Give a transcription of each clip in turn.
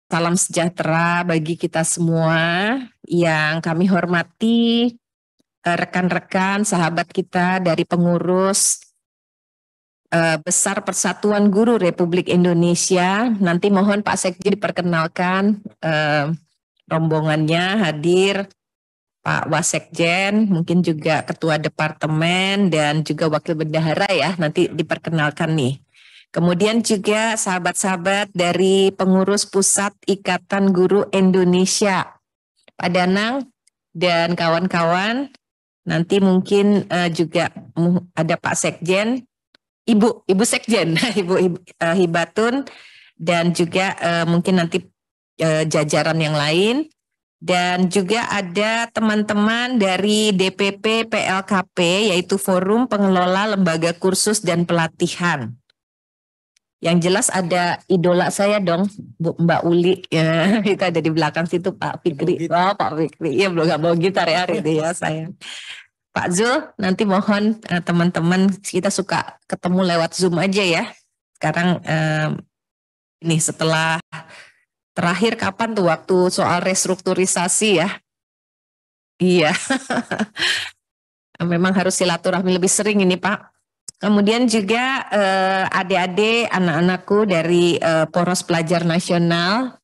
Salam sejahtera bagi kita semua yang kami hormati, rekan-rekan, sahabat kita dari pengurus Besar Persatuan Guru Republik Indonesia. Nanti mohon Pak Sekjen diperkenalkan rombongannya hadir, Pak Wasekjen, mungkin juga Ketua Departemen dan juga Wakil Bendahara ya, nanti diperkenalkan nih. Kemudian juga sahabat-sahabat dari pengurus Pusat Ikatan Guru Indonesia, Pak Danang dan kawan-kawan. Nanti mungkin juga ada Pak Sekjen, Ibu Sekjen, Ibu Hibatun, dan juga mungkin nanti jajaran yang lain. Dan juga ada teman-teman dari DPP PLKP, yaitu Forum Pengelola Lembaga Kursus dan Pelatihan. Yang jelas ada idola saya dong, Mbak Uli, ya, itu ada di belakang situ Pak Fikri. Oh, Pak Fikri, iya belum nggak bawa gitar ya hari ini ya saya. Pak Zul, nanti mohon teman-teman, kita suka ketemu lewat Zoom aja ya. Sekarang ini setelah terakhir kapan tuh waktu soal restrukturisasi ya? Iya, memang harus silaturahmi lebih sering ini Pak. Kemudian juga adik-adik, anak-anakku dari Poros Pelajar Nasional,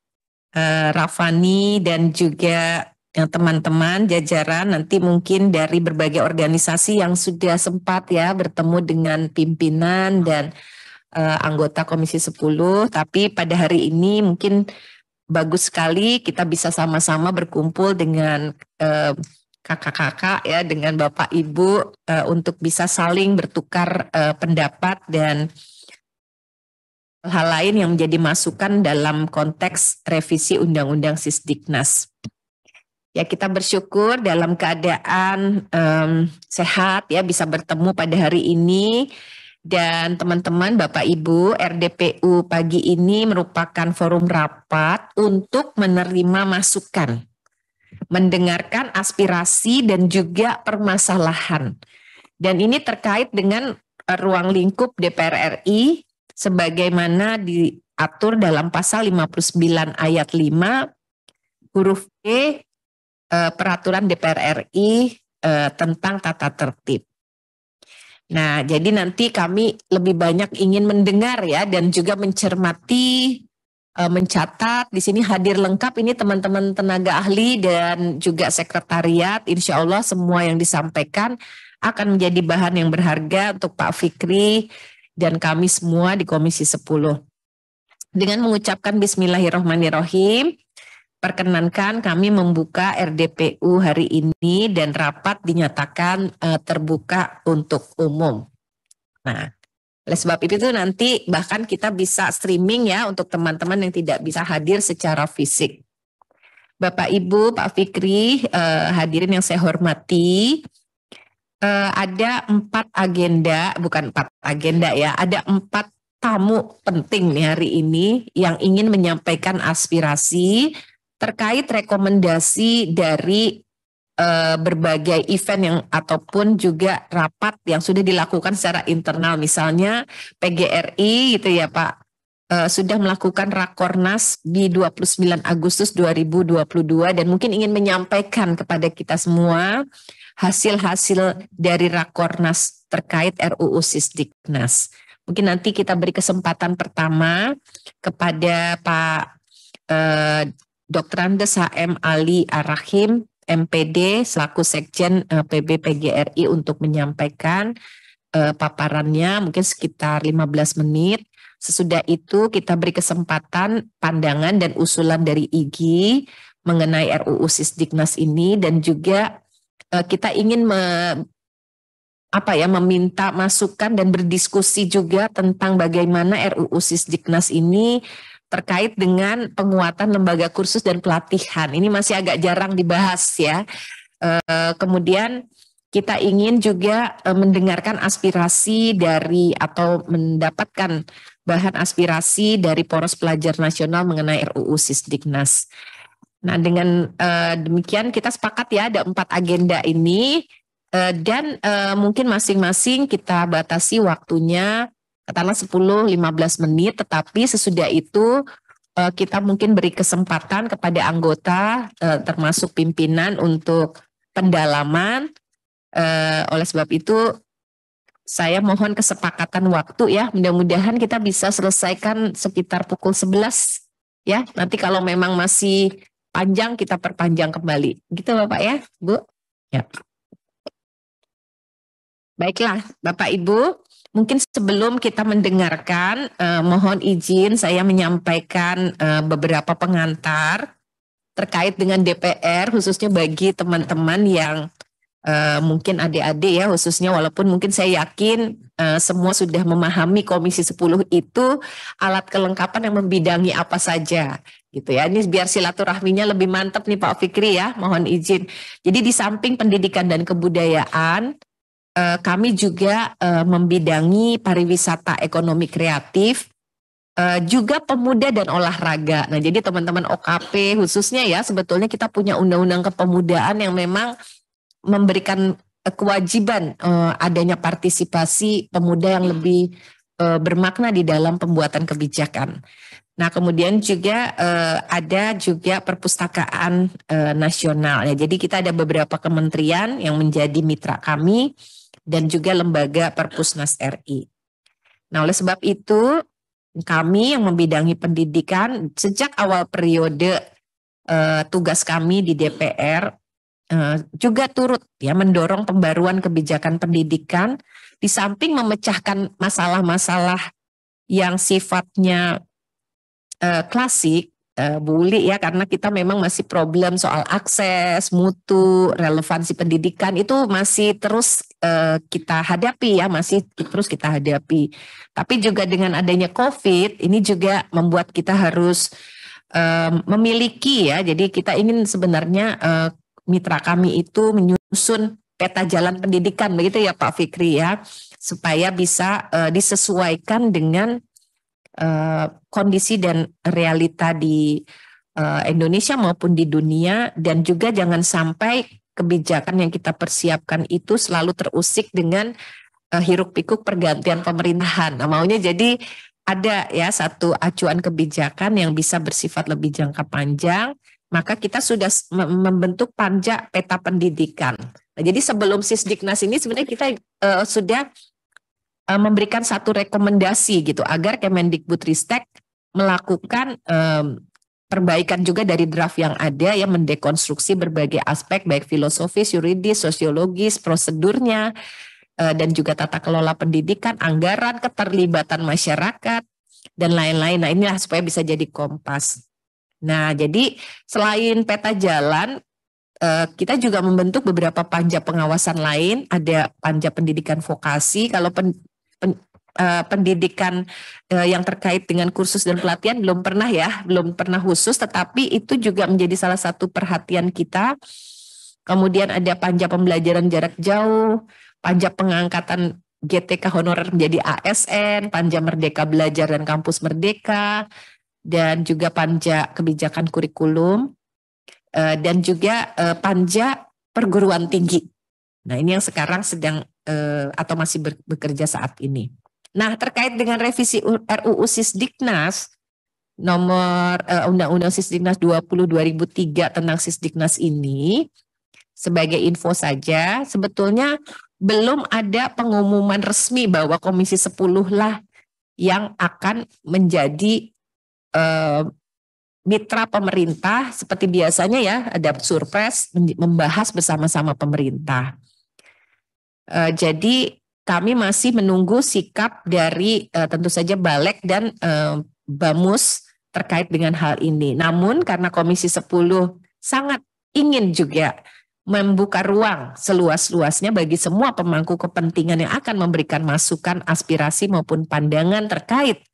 Rafani dan juga teman-teman jajaran nanti mungkin dari berbagai organisasi yang sudah sempat ya bertemu dengan pimpinan dan anggota Komisi 10, tapi pada hari ini mungkin bagus sekali kita bisa sama-sama berkumpul dengan kakak-kakak ya, dengan Bapak Ibu untuk bisa saling bertukar pendapat dan hal lain yang menjadi masukan dalam konteks revisi Undang-Undang Sisdiknas. Ya, kita bersyukur dalam keadaan sehat ya bisa bertemu pada hari ini. Dan teman-teman Bapak Ibu, RDPU pagi ini merupakan forum rapat untuk menerima masukan, mendengarkan aspirasi dan juga permasalahan. Dan ini terkait dengan ruang lingkup DPR RI sebagaimana diatur dalam pasal 59 ayat 5 huruf E peraturan DPR RI tentang tata tertib. Nah, jadi nanti kami lebih banyak ingin mendengar ya dan juga mencermati, mencatat. Di sini hadir lengkap ini teman-teman tenaga ahli dan juga sekretariat. Insya Allah semua yang disampaikan akan menjadi bahan yang berharga untuk Pak Fikri dan kami semua di Komisi 10. Dengan mengucapkan Bismillahirrahmanirrahim, perkenankan kami membuka RDPU hari ini dan rapat dinyatakan terbuka untuk umum. Nah, oleh sebab itu nanti bahkan kita bisa streaming ya untuk teman-teman yang tidak bisa hadir secara fisik. Bapak Ibu, Pak Fikri, hadirin yang saya hormati, ada 4 agenda, bukan 4 agenda ya, ada 4 tamu penting nih hari ini yang ingin menyampaikan aspirasi terkait rekomendasi dari berbagai event yang ataupun juga rapat yang sudah dilakukan secara internal, misalnya PGRI gitu ya Pak, sudah melakukan Rakornas di 29 Agustus 2022 dan mungkin ingin menyampaikan kepada kita semua hasil-hasil dari Rakornas terkait RUU Sisdiknas. Mungkin nanti kita beri kesempatan pertama kepada Pak Dr. Andes HM Ali Ar-Rahim, MPD, selaku Sekjen PB PGRI untuk menyampaikan paparannya mungkin sekitar 15 menit. Sesudah itu kita beri kesempatan pandangan dan usulan dari IGI mengenai RUU Sisdiknas ini dan juga kita ingin meminta masukan dan berdiskusi juga tentang bagaimana RUU Sisdiknas ini terkait dengan penguatan lembaga kursus dan pelatihan. Ini masih agak jarang dibahas ya. Kemudian kita ingin juga mendengarkan aspirasi dari atau mendapatkan bahan aspirasi dari Poros Pelajar Nasional mengenai RUU Sisdiknas. Nah, dengan demikian kita sepakat ya ada 4 agenda ini dan mungkin masing-masing kita batasi waktunya katakanlah 10-15 menit, tetapi sesudah itu kita mungkin beri kesempatan kepada anggota termasuk pimpinan untuk pendalaman. Oleh sebab itu saya mohon kesepakatan waktu ya, mudah-mudahan kita bisa selesaikan sekitar pukul 11 ya. Nanti kalau memang masih panjang kita perpanjang kembali. Gitu Bapak ya, Bu. Ya. Baiklah, Bapak Ibu, mungkin sebelum kita mendengarkan, mohon izin saya menyampaikan beberapa pengantar terkait dengan DPR, khususnya bagi teman-teman yang mungkin adik-adik ya, khususnya walaupun mungkin saya yakin semua sudah memahami Komisi 10 itu alat kelengkapan yang membidangi apa saja. Gitu ya, ini biar silaturahminya lebih mantap nih Pak Fikri ya, mohon izin. Jadi di samping pendidikan dan kebudayaan, kami juga membidangi pariwisata ekonomi kreatif, juga pemuda dan olahraga. Nah, jadi teman-teman OKP khususnya ya, sebetulnya kita punya undang-undang kepemudaan yang memang memberikan kewajiban adanya partisipasi pemuda yang lebih bermakna di dalam pembuatan kebijakan. Nah, kemudian juga ada juga perpustakaan nasional. Ya, jadi kita ada beberapa kementerian yang menjadi mitra kami dan juga lembaga Perpusnas RI. Nah, oleh sebab itu kami yang membidangi pendidikan sejak awal periode tugas kami di DPR juga turut ya mendorong pembaruan kebijakan pendidikan di samping memecahkan masalah-masalah yang sifatnya klasik, Bu Uli ya, karena kita memang masih problem soal akses, mutu, relevansi pendidikan itu masih terus kita hadapi ya, masih terus kita hadapi. Tapi juga dengan adanya COVID ini juga membuat kita harus memiliki ya, jadi kita ingin sebenarnya mitra kami itu menyusun peta jalan pendidikan begitu ya Pak Fikri ya, supaya bisa disesuaikan dengan kondisi dan realita di Indonesia maupun di dunia, dan juga jangan sampai kebijakan yang kita persiapkan itu selalu terusik dengan hiruk pikuk pergantian pemerintahan. Nah, maunya jadi ada ya satu acuan kebijakan yang bisa bersifat lebih jangka panjang. Maka kita sudah membentuk panja peta pendidikan. Nah, jadi sebelum Sisdiknas ini sebenarnya kita sudah memberikan satu rekomendasi gitu agar Kemendikbudristek melakukan perbaikan juga dari draft yang ada yang mendekonstruksi berbagai aspek baik filosofis, yuridis, sosiologis, prosedurnya dan juga tata kelola pendidikan, anggaran, keterlibatan masyarakat dan lain-lain. Nah, inilah supaya bisa jadi kompas. Nah, jadi selain peta jalan, kita juga membentuk beberapa panja pengawasan lain. Ada panja pendidikan vokasi. Kalau pendidikan yang terkait dengan kursus dan pelatihan belum pernah khusus, tetapi itu juga menjadi salah satu perhatian kita. Kemudian ada panja pembelajaran jarak jauh, panja pengangkatan GTK honorer menjadi ASN, panja Merdeka Belajar dan Kampus Merdeka, dan juga panja kebijakan kurikulum, dan juga panja perguruan tinggi. Nah, ini yang sekarang sedang atau masih bekerja saat ini. Nah, terkait dengan revisi RUU Sisdiknas nomor Undang-Undang Sisdiknas 20/2003 tentang Sisdiknas ini, sebagai info saja, sebetulnya belum ada pengumuman resmi bahwa Komisi 10 lah yang akan menjadi mitra pemerintah. Seperti biasanya ya, ada surpres membahas bersama-sama pemerintah. Jadi kami masih menunggu sikap dari tentu saja Balek dan Bamus terkait dengan hal ini. Namun karena Komisi 10 sangat ingin juga membuka ruang seluas-luasnya bagi semua pemangku kepentingan yang akan memberikan masukan, aspirasi maupun pandangan terkait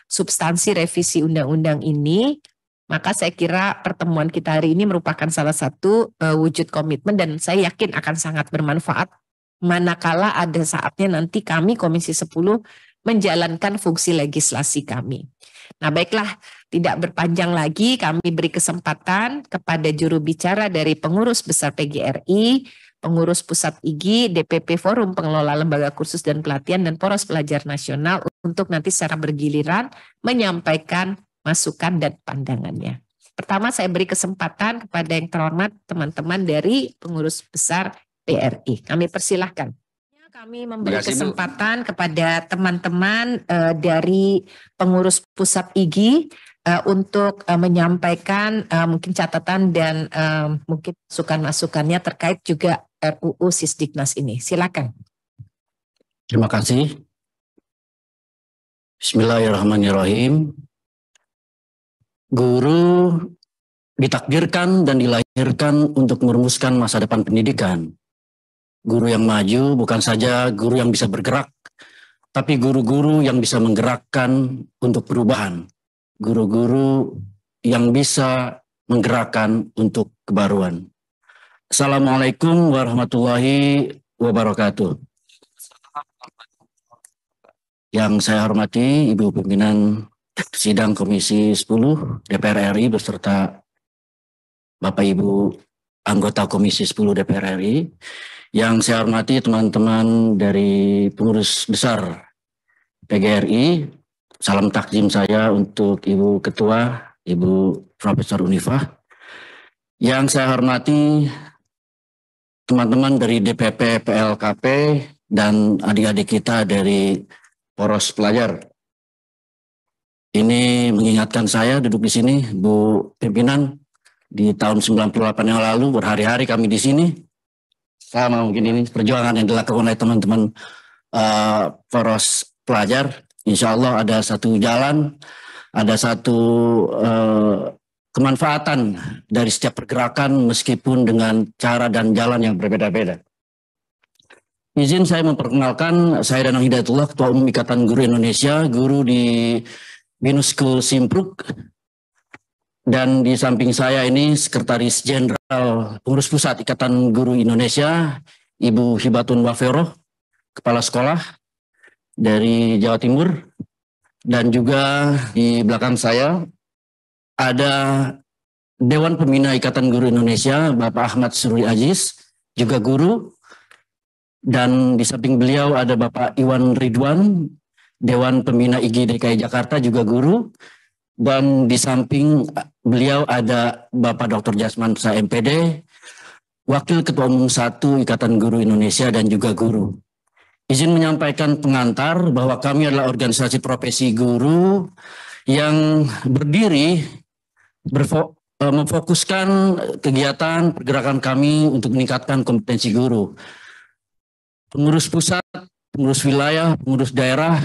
substansi revisi undang-undang ini, maka saya kira pertemuan kita hari ini merupakan salah satu wujud komitmen dan saya yakin akan sangat bermanfaat manakala ada saatnya nanti kami Komisi 10 menjalankan fungsi legislasi kami. Nah, baiklah, tidak berpanjang lagi, kami beri kesempatan kepada juru bicara dari pengurus besar PGRI, pengurus pusat IGI, DPP Forum Pengelola Lembaga Kursus dan Pelatihan, dan Poros Pelajar Nasional untuk nanti secara bergiliran menyampaikan masukan dan pandangannya. Pertama saya beri kesempatan kepada yang terhormat teman-teman dari pengurus besar PRI. Kami persilahkan. Kami memberi kesempatan kepada teman-teman dari pengurus pusat IGI untuk menyampaikan mungkin catatan dan mungkin masukan-masukannya terkait juga RUU Sisdiknas ini. Silakan. Terima kasih. Bismillahirrahmanirrahim. Guru ditakdirkan dan dilahirkan untuk merumuskan masa depan pendidikan. Guru yang maju bukan saja guru yang bisa bergerak, tapi guru-guru yang bisa menggerakkan untuk perubahan. Guru-guru yang bisa menggerakkan untuk kebaruan. Assalamualaikum warahmatullahi wabarakatuh. Yang saya hormati Ibu Pimpinan Sidang Komisi 10 DPR RI beserta Bapak Ibu anggota Komisi 10 DPR RI. Yang saya hormati teman-teman dari pengurus besar PGRI, salam takdim saya untuk Ibu Ketua, Ibu Profesor Unifah. Yang saya hormati teman-teman dari DPP PLKP dan adik-adik kita dari Poros Pelajar. Ini mengingatkan saya duduk di sini, Bu Pimpinan, di tahun 98 yang lalu berhari-hari kami di sini. Sama mungkin ini perjuangan yang dilakukan oleh teman-teman Poros Pelajar. Insya Allah ada satu jalan, ada satu kemanfaatan dari setiap pergerakan meskipun dengan cara dan jalan yang berbeda-beda. Izin saya memperkenalkan, saya Danang Hidayatullah, Ketua Umum Ikatan Guru Indonesia, guru di Binus School Simpruk. Dan di samping saya ini Sekretaris Jenderal Pengurus Pusat Ikatan Guru Indonesia, Ibu Hibatun Waferoh, Kepala Sekolah dari Jawa Timur. Dan juga di belakang saya ada Dewan Pembina Ikatan Guru Indonesia, Bapak Ahmad Sururi Aziz, juga guru. Dan di samping beliau ada Bapak Iwan Ridwan, Dewan Pembina IGI DKI Jakarta, juga guru. Dan di samping beliau ada Bapak Dr. Jasman Sa MPD, Wakil Ketua Umum 1 Ikatan Guru Indonesia dan juga guru. Izin menyampaikan pengantar bahwa kami adalah organisasi profesi guru yang berdiri memfokuskan kegiatan pergerakan kami untuk meningkatkan kompetensi guru. Pengurus pusat, pengurus wilayah, pengurus daerah,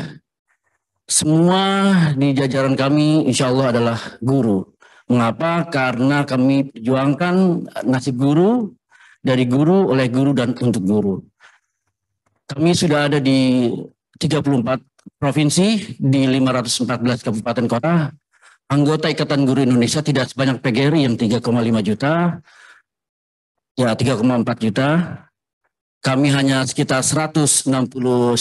semua di jajaran kami insya Allah adalah guru. Mengapa? Karena kami perjuangkan nasib guru, dari guru, oleh guru, dan untuk guru. Kami sudah ada di 34 provinsi, di 514 kabupaten kota. Anggota Ikatan Guru Indonesia tidak sebanyak PGRI yang 3,5 juta, ya 3,4 juta. Kami hanya sekitar 169.270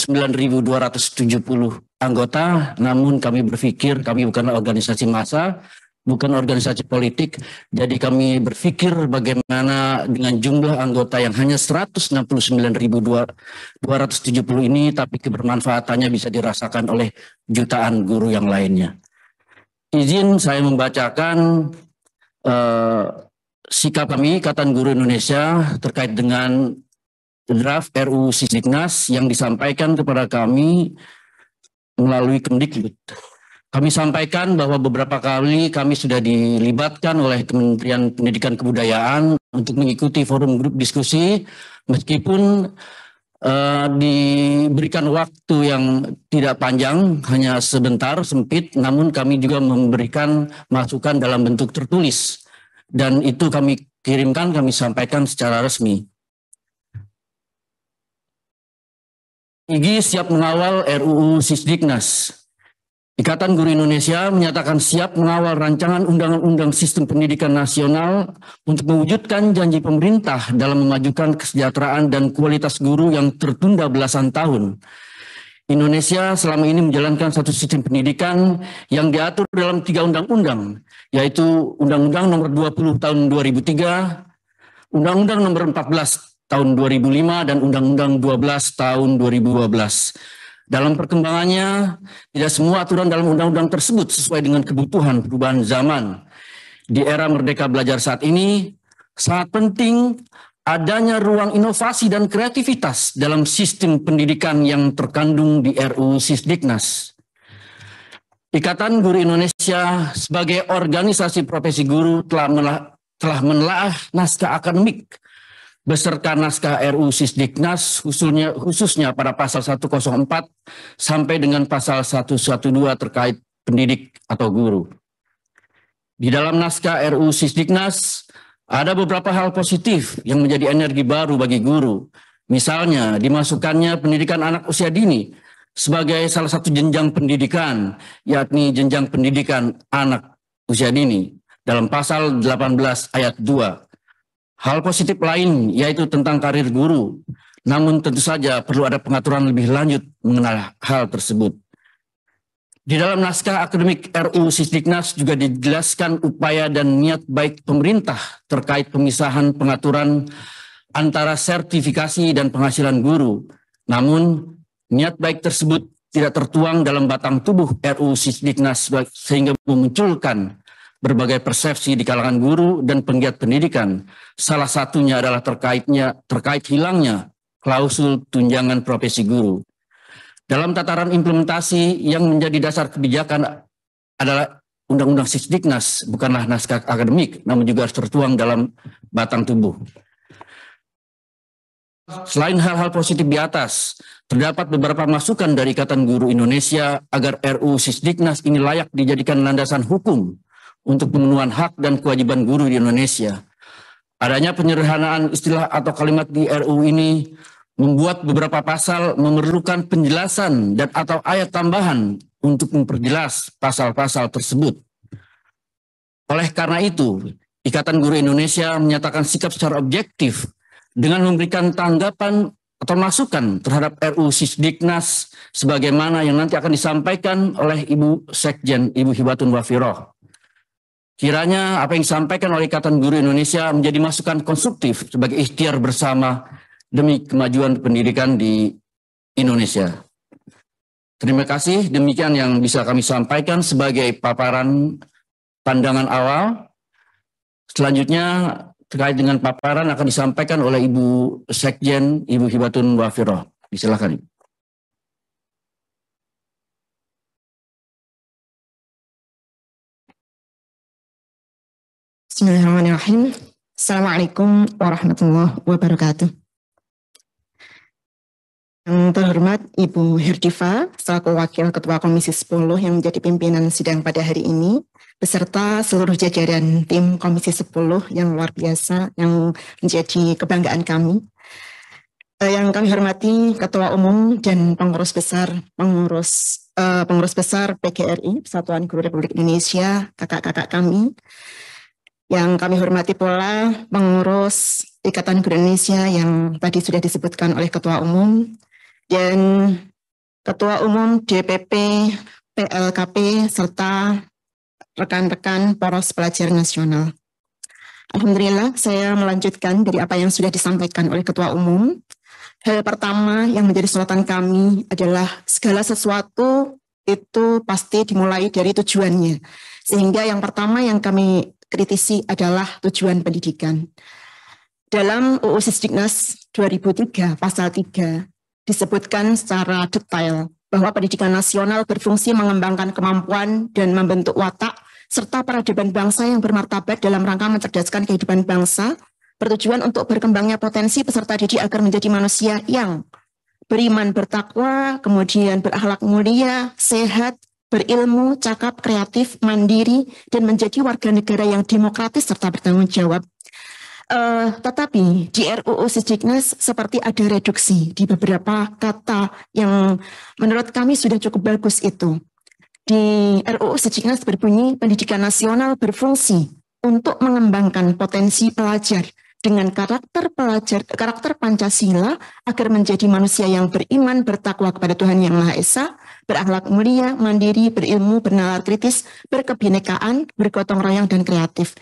anggota, namun kami berpikir kami bukan organisasi massa, bukan organisasi politik, jadi kami berpikir bagaimana dengan jumlah anggota yang hanya 169.270 ini, tapi kebermanfaatannya bisa dirasakan oleh jutaan guru yang lainnya. Izin saya membacakan sikap kami Ikatan Guru Indonesia terkait dengan draft RUU Sisdiknas yang disampaikan kepada kami melalui Kemdikbud. Kami sampaikan bahwa beberapa kali kami sudah dilibatkan oleh Kementerian Pendidikan Kebudayaan untuk mengikuti forum grup diskusi, meskipun diberikan waktu yang tidak panjang, hanya sebentar, sempit, namun kami juga memberikan masukan dalam bentuk tertulis. Dan itu kami kirimkan, kami sampaikan secara resmi. IGI siap mengawal RUU Sisdiknas. Ikatan Guru Indonesia menyatakan siap mengawal rancangan Undang-Undang Sistem Pendidikan Nasional untuk mewujudkan janji pemerintah dalam memajukan kesejahteraan dan kualitas guru yang tertunda belasan tahun. Indonesia selama ini menjalankan satu sistem pendidikan yang diatur dalam 3 undang-undang, yaitu Undang-Undang Nomor 20 Tahun 2003, Undang-Undang Nomor 14 Tahun 2005 dan Undang-Undang 12 Tahun 2012. Dalam perkembangannya, tidak semua aturan dalam undang-undang tersebut sesuai dengan kebutuhan perubahan zaman. Di era Merdeka Belajar saat ini, sangat penting adanya ruang inovasi dan kreativitas dalam sistem pendidikan yang terkandung di RUU Sisdiknas. Ikatan Guru Indonesia sebagai organisasi profesi guru telah menelaah naskah akademik beserta naskah RUU Sisdiknas khususnya pada pasal 104 sampai dengan pasal 112 terkait pendidik atau guru. Di dalam naskah RUU Sisdiknas ada beberapa hal positif yang menjadi energi baru bagi guru. Misalnya dimasukkannya pendidikan anak usia dini sebagai salah satu jenjang pendidikan, yakni jenjang pendidikan anak usia dini dalam pasal 18 ayat 2. Hal positif lain yaitu tentang karir guru, namun tentu saja perlu ada pengaturan lebih lanjut mengenai hal tersebut. Di dalam naskah akademik RUU Sisdiknas juga dijelaskan upaya dan niat baik pemerintah terkait pemisahan pengaturan antara sertifikasi dan penghasilan guru. Namun niat baik tersebut tidak tertuang dalam batang tubuh RUU Sisdiknas sehingga memunculkan berbagai persepsi di kalangan guru dan penggiat pendidikan. Salah satunya adalah terkait hilangnya klausul tunjangan profesi guru. Dalam tataran implementasi yang menjadi dasar kebijakan adalah Undang-Undang Sisdiknas, bukanlah naskah akademik, namun juga harus tertuang dalam batang tubuh. Selain hal-hal positif di atas, terdapat beberapa masukan dari Ikatan Guru Indonesia agar RUU Sisdiknas ini layak dijadikan landasan hukum untuk pemenuhan hak dan kewajiban guru di Indonesia. Adanya penyederhanaan istilah atau kalimat di RUU ini membuat beberapa pasal memerlukan penjelasan dan atau ayat tambahan untuk memperjelas pasal-pasal tersebut. Oleh karena itu, Ikatan Guru Indonesia menyatakan sikap secara objektif dengan memberikan tanggapan atau masukan terhadap RUU Sisdiknas sebagaimana yang nanti akan disampaikan oleh Ibu Sekjen, Ibu Hibatun Wafiroh. Kiranya apa yang disampaikan oleh Ikatan Guru Indonesia menjadi masukan konstruktif sebagai ikhtiar bersama demi kemajuan pendidikan di Indonesia. Terima kasih, demikian yang bisa kami sampaikan sebagai paparan pandangan awal. Selanjutnya terkait dengan paparan akan disampaikan oleh Ibu Sekjen, Ibu Hibatun Wafiroh. Silakan, Ibu. Bismillahirrahmanirrahim. Assalamualaikum warahmatullahi wabarakatuh. Yang terhormat Ibu Herdiva, selaku Wakil Ketua Komisi 10 yang menjadi pimpinan sidang pada hari ini, beserta seluruh jajaran tim Komisi 10 yang luar biasa, yang menjadi kebanggaan kami. Yang kami hormati Ketua Umum dan Pengurus Besar PGRI, Persatuan Guru Republik Indonesia, kakak-kakak kami. Yang kami hormati pula pengurus Ikatan Guru Indonesia yang tadi sudah disebutkan oleh Ketua Umum dan Ketua Umum DPP PLKP serta rekan-rekan Poros Pelajar Nasional. Alhamdulillah, saya melanjutkan dari apa yang sudah disampaikan oleh Ketua Umum. Hal pertama yang menjadi sorotan kami adalah segala sesuatu itu pasti dimulai dari tujuannya. Sehingga yang pertama yang kami kritisi adalah tujuan pendidikan. Dalam UU Sisdiknas 2003 pasal 3 disebutkan secara detail bahwa pendidikan nasional berfungsi mengembangkan kemampuan dan membentuk watak serta peradaban bangsa yang bermartabat dalam rangka mencerdaskan kehidupan bangsa, bertujuan untuk berkembangnya potensi peserta didik agar menjadi manusia yang beriman, bertakwa, kemudian berakhlak mulia, sehat, berilmu, cakap, kreatif, mandiri, dan menjadi warga negara yang demokratis serta bertanggung jawab. Tetapi di RUU Sisdiknas seperti ada reduksi di beberapa kata yang menurut kami sudah cukup bagus itu. Di RUU Sisdiknas berbunyi pendidikan nasional berfungsi untuk mengembangkan potensi pelajar dengan karakter Pancasila agar menjadi manusia yang beriman, bertakwa kepada Tuhan Yang Maha Esa, berakhlak mulia, mandiri, berilmu, bernalar kritis, berkebinekaan, bergotong royong, dan kreatif.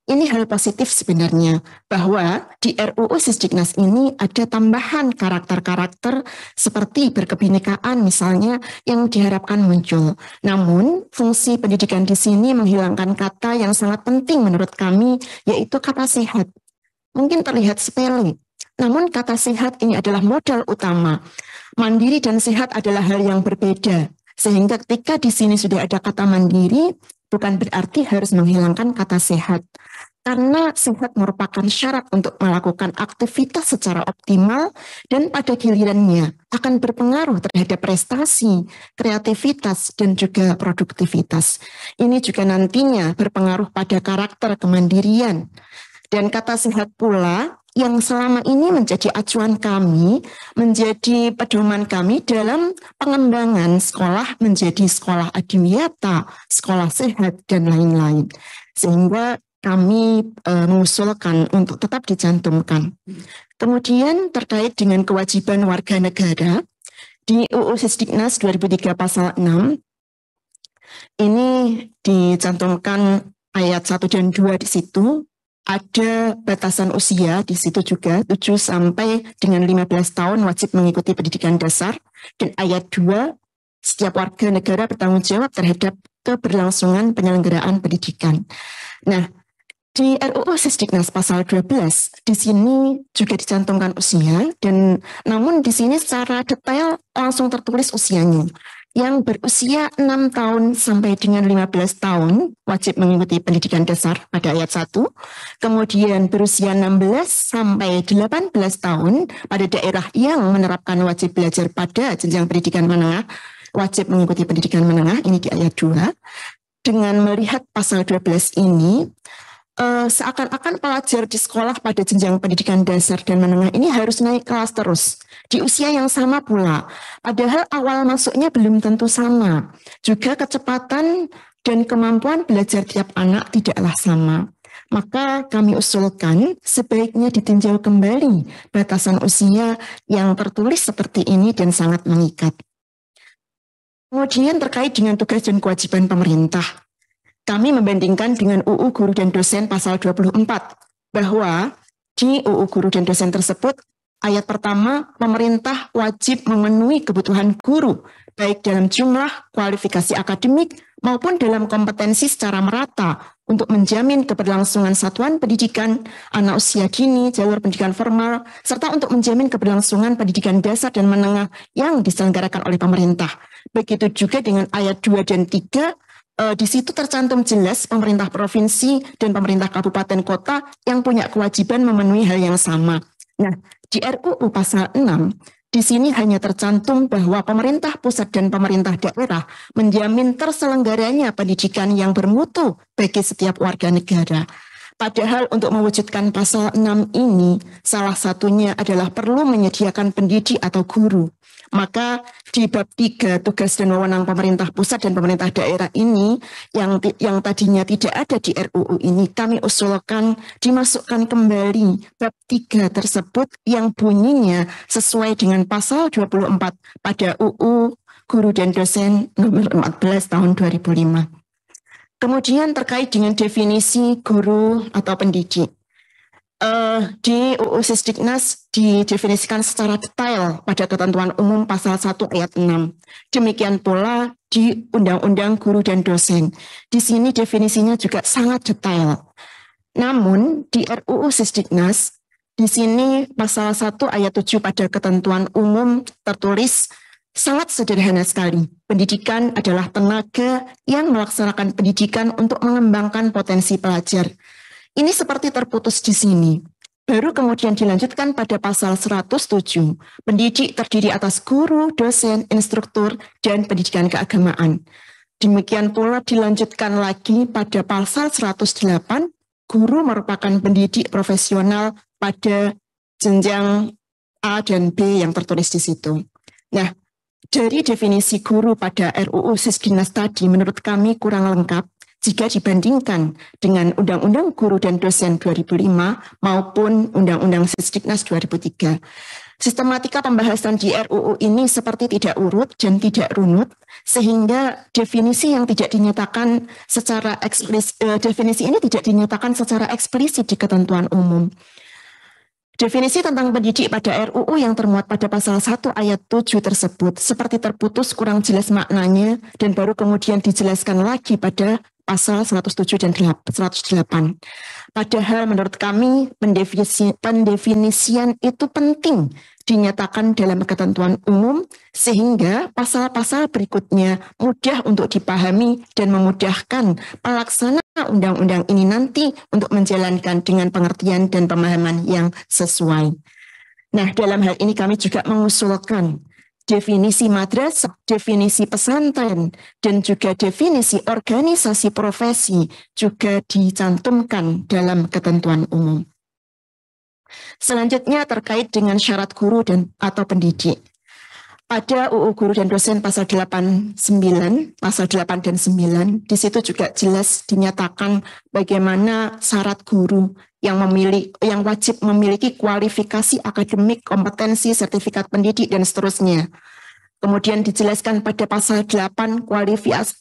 Ini hal positif sebenarnya, bahwa di RUU Sisdiknas ini ada tambahan karakter-karakter seperti berkebinekaan misalnya yang diharapkan muncul. Namun, fungsi pendidikan di sini menghilangkan kata yang sangat penting menurut kami, yaitu kata sehat. Mungkin terlihat sepele, namun kata sehat ini adalah modal utama. Mandiri dan sehat adalah hal yang berbeda, sehingga ketika di sini sudah ada kata mandiri, bukan berarti harus menghilangkan kata sehat. Karena sehat merupakan syarat untuk melakukan aktivitas secara optimal dan pada gilirannya akan berpengaruh terhadap prestasi, kreativitas, dan juga produktivitas. Ini juga nantinya berpengaruh pada karakter kemandirian. Dan kata sehat pula yang selama ini menjadi acuan kami, menjadi pedoman kami dalam pengembangan sekolah menjadi sekolah adiwiyata, sekolah sehat, dan lain-lain. Sehingga kami mengusulkan untuk tetap dicantumkan. Kemudian terkait dengan kewajiban warga negara, di UU Sisdiknas 2003 pasal 6, ini dicantumkan ayat 1 dan 2 di situ, ada batasan usia di situ juga, 7 sampai dengan 15 tahun wajib mengikuti pendidikan dasar, dan ayat 2, setiap warga negara bertanggung jawab terhadap keberlangsungan penyelenggaraan pendidikan. Nah, di RUU Sisdiknas pasal 12, di sini juga dicantumkan usia, dan namun di sini secara detail langsung tertulis usianya. Yang berusia 6 tahun sampai dengan 15 tahun wajib mengikuti pendidikan dasar pada ayat 1, kemudian berusia 16 sampai 18 tahun pada daerah yang menerapkan wajib belajar pada jenjang pendidikan menengah, wajib mengikuti pendidikan menengah, ini di ayat 2. Dengan melihat pasal 12 ini, seakan-akan pelajar di sekolah pada jenjang pendidikan dasar dan menengah ini harus naik kelas terus di usia yang sama pula, padahal awal masuknya belum tentu sama. Juga kecepatan dan kemampuan belajar tiap anak tidaklah sama. Maka kami usulkan sebaiknya ditinjau kembali batasan usia yang tertulis seperti ini dan sangat mengikat. Kemudian terkait dengan tugas dan kewajiban pemerintah, kami membandingkan dengan UU Guru dan Dosen pasal 24, bahwa di UU Guru dan Dosen tersebut, ayat pertama, pemerintah wajib memenuhi kebutuhan guru, baik dalam jumlah, kualifikasi akademik, maupun dalam kompetensi secara merata, untuk menjamin keberlangsungan satuan pendidikan, anak usia dini, jalur pendidikan formal, serta untuk menjamin keberlangsungan pendidikan dasar dan menengah yang diselenggarakan oleh pemerintah. Begitu juga dengan ayat 2 dan 3, di situ tercantum jelas pemerintah provinsi dan pemerintah kabupaten kota yang punya kewajiban memenuhi hal yang sama. Nah, di RUU pasal 6, di sini hanya tercantum bahwa pemerintah pusat dan pemerintah daerah menjamin terselenggaranya pendidikan yang bermutu bagi setiap warga negara. Padahal untuk mewujudkan pasal 6 ini, salah satunya adalah perlu menyediakan pendidik atau guru. Maka di bab 3 tugas dan wewenang pemerintah pusat dan pemerintah daerah ini yang tadinya tidak ada di RUU ini, kami usulkan dimasukkan kembali bab 3 tersebut yang bunyinya sesuai dengan pasal 24 pada UU Guru dan Dosen nomor 14 tahun 2005. Kemudian terkait dengan definisi guru atau pendidik. Di UU Sisdiknas didefinisikan secara detail pada ketentuan umum pasal 1 ayat 6. Demikian pula di Undang-Undang Guru dan Dosen. Di sini definisinya juga sangat detail. Namun di RUU Sisdiknas, di sini pasal 1 ayat 7 pada ketentuan umum tertulis sangat sederhana sekali. Pendidikan adalah tenaga yang melaksanakan pendidikan untuk mengembangkan potensi pelajar. Ini seperti terputus di sini. Baru kemudian dilanjutkan pada pasal 107. Pendidik terdiri atas guru, dosen, instruktur, dan pendidikan keagamaan. Demikian pula dilanjutkan lagi pada pasal 108. Guru merupakan pendidik profesional pada jenjang A dan B yang tertulis di situ. Nah, dari definisi guru pada RUU Sisdiknas tadi menurut kami kurang lengkap jika dibandingkan dengan Undang-Undang Guru dan Dosen 2005 maupun Undang-Undang Sisdiknas 2003. Sistematika pembahasan di RUU ini seperti tidak urut dan tidak runut, sehingga definisi yang tidak dinyatakan secara definisi ini tidak dinyatakan secara eksplisit di ketentuan umum. Definisi tentang pendidik pada RUU yang termuat pada pasal 1 ayat 7 tersebut seperti terputus, kurang jelas maknanya, dan baru kemudian dijelaskan lagi pada pasal 107 dan 108. Padahal menurut kami pendefinisian itu penting dinyatakan dalam ketentuan umum sehingga pasal-pasal berikutnya mudah untuk dipahami dan memudahkan pelaksana undang-undang ini nanti untuk menjalankan dengan pengertian dan pemahaman yang sesuai. Nah, dalam hal ini kami juga mengusulkan definisi madrasah, definisi pesantren, dan juga definisi organisasi profesi juga dicantumkan dalam ketentuan umum. Selanjutnya terkait dengan syarat guru dan atau pendidik. Pada UU Guru dan Dosen pasal 8 dan 9, di situ juga jelas dinyatakan bagaimana syarat guru yang wajib memiliki kualifikasi akademik, kompetensi, sertifikat pendidik, dan seterusnya. Kemudian dijelaskan pada pasal 8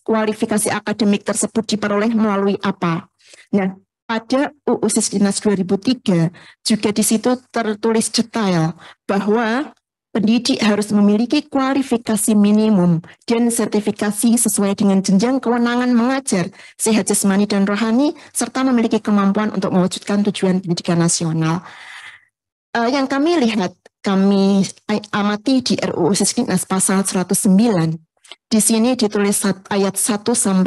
kualifikasi akademik tersebut diperoleh melalui apa. Nah, pada UU Sisdiknas 2003 juga di situ tertulis detail bahwa pendidik harus memiliki kualifikasi minimum dan sertifikasi sesuai dengan jenjang kewenangan mengajar, sehat jasmani dan rohani, serta memiliki kemampuan untuk mewujudkan tujuan pendidikan nasional. Yang kami lihat, kami amati di RUU Sisdiknas pasal 109, di sini ditulis ayat 1-4,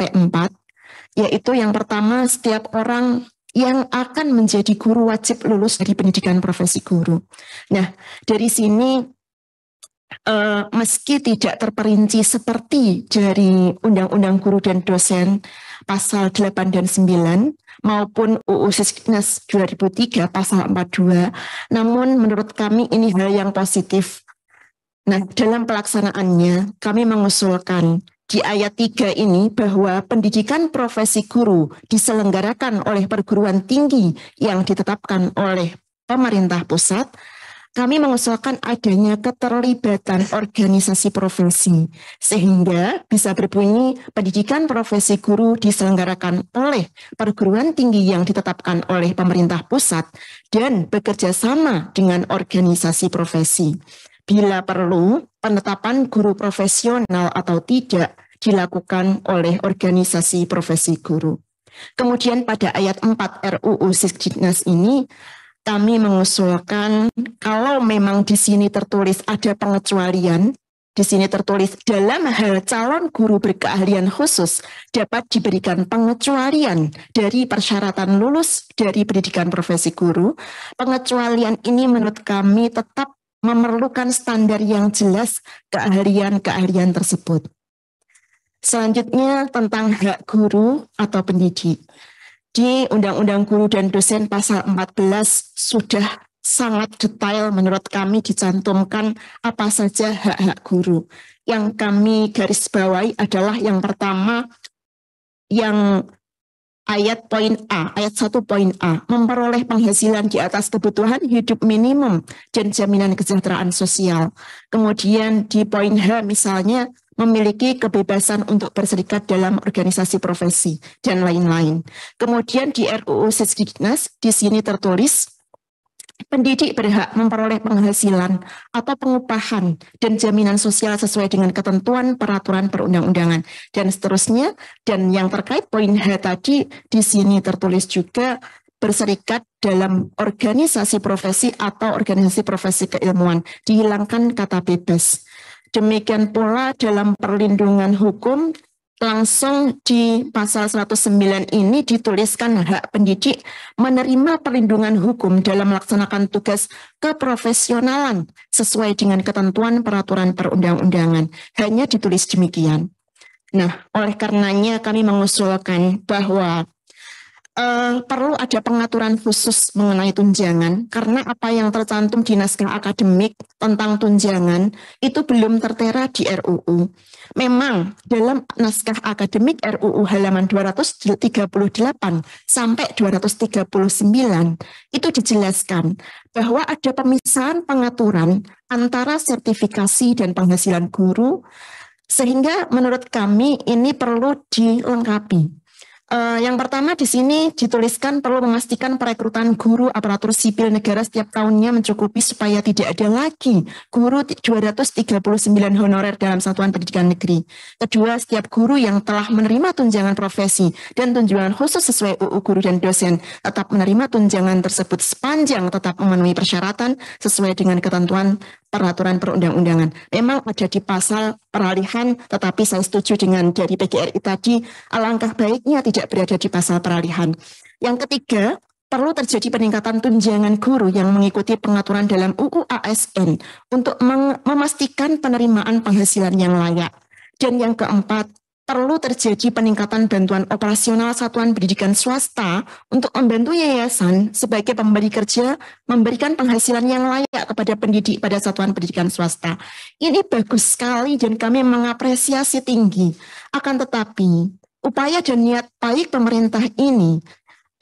yaitu yang pertama, setiap orang yang akan menjadi guru wajib lulus dari pendidikan profesi guru. Nah, dari sini meski tidak terperinci seperti dari Undang-Undang Guru dan Dosen pasal 8 dan 9 maupun UU Sisdiknas 2003 pasal 42, namun menurut kami ini hal yang positif. Nah, dalam pelaksanaannya kami mengusulkan di ayat 3 ini bahwa pendidikan profesi guru diselenggarakan oleh perguruan tinggi yang ditetapkan oleh pemerintah pusat. Kami mengusulkan adanya keterlibatan organisasi profesi, sehingga bisa berbunyi pendidikan profesi guru diselenggarakan oleh perguruan tinggi yang ditetapkan oleh pemerintah pusat dan bekerja sama dengan organisasi profesi. Bila perlu, penetapan guru profesional atau tidak dilakukan oleh organisasi profesi guru. Kemudian pada ayat 4 RUU Sisdiknas ini, kami mengusulkan kalau memang di sini tertulis ada pengecualian, di sini tertulis dalam hal calon guru berkeahlian khusus dapat diberikan pengecualian dari persyaratan lulus dari pendidikan profesi guru. Pengecualian ini menurut kami tetap memerlukan standar yang jelas keahlian-keahlian tersebut. Selanjutnya tentang hak guru atau pendidik. Di Undang-Undang Guru dan Dosen pasal 14 sudah sangat detail menurut kami dicantumkan apa saja hak-hak guru. Yang kami garis bawahi adalah yang pertama, yang ayat poin A, ayat 1 poin A, memperoleh penghasilan di atas kebutuhan hidup minimum dan jaminan kesejahteraan sosial. Kemudian di poin H misalnya, memiliki kebebasan untuk berserikat dalam organisasi profesi, dan lain-lain. Kemudian di RUU Sisdiknas, di sini tertulis, pendidik berhak memperoleh penghasilan atau pengupahan dan jaminan sosial sesuai dengan ketentuan peraturan perundang-undangan, dan seterusnya. Dan yang terkait poin H tadi, di sini tertulis juga berserikat dalam organisasi profesi atau organisasi profesi keilmuan, dihilangkan kata bebas. Demikian pula dalam perlindungan hukum, langsung di pasal 109 ini dituliskan hak pendidik menerima perlindungan hukum dalam melaksanakan tugas keprofesionalan sesuai dengan ketentuan peraturan perundang-undangan. Hanya ditulis demikian. Nah, oleh karenanya kami mengusulkan bahwa perlu ada pengaturan khusus mengenai tunjangan karena apa yang tercantum di naskah akademik tentang tunjangan itu belum tertera di RUU. Memang dalam naskah akademik RUU halaman 238 sampai 239 itu dijelaskan bahwa ada pemisahan pengaturan antara sertifikasi dan penghasilan guru, sehingga menurut kami ini perlu dilengkapi. Yang pertama di sini dituliskan perlu memastikan perekrutan guru aparatur sipil negara setiap tahunnya mencukupi supaya tidak ada lagi guru 239 honorer dalam satuan pendidikan negeri. Kedua, setiap guru yang telah menerima tunjangan profesi dan tunjangan khusus sesuai UU guru dan dosen tetap menerima tunjangan tersebut sepanjang tetap memenuhi persyaratan sesuai dengan ketentuan peraturan perundang-undangan. Memang ada di pasal peralihan, tetapi saya setuju dengan dari PGRI tadi, alangkah baiknya tidak berada di pasal peralihan. Yang ketiga, perlu terjadi peningkatan tunjangan guru yang mengikuti pengaturan dalam UU ASN untuk memastikan penerimaan penghasilan yang layak. Dan yang keempat, perlu terjadi peningkatan bantuan operasional satuan pendidikan swasta untuk membantu yayasan sebagai pemberi kerja memberikan penghasilan yang layak kepada pendidik pada satuan pendidikan swasta. Ini bagus sekali dan kami mengapresiasi tinggi. Akan tetapi, upaya dan niat baik pemerintah ini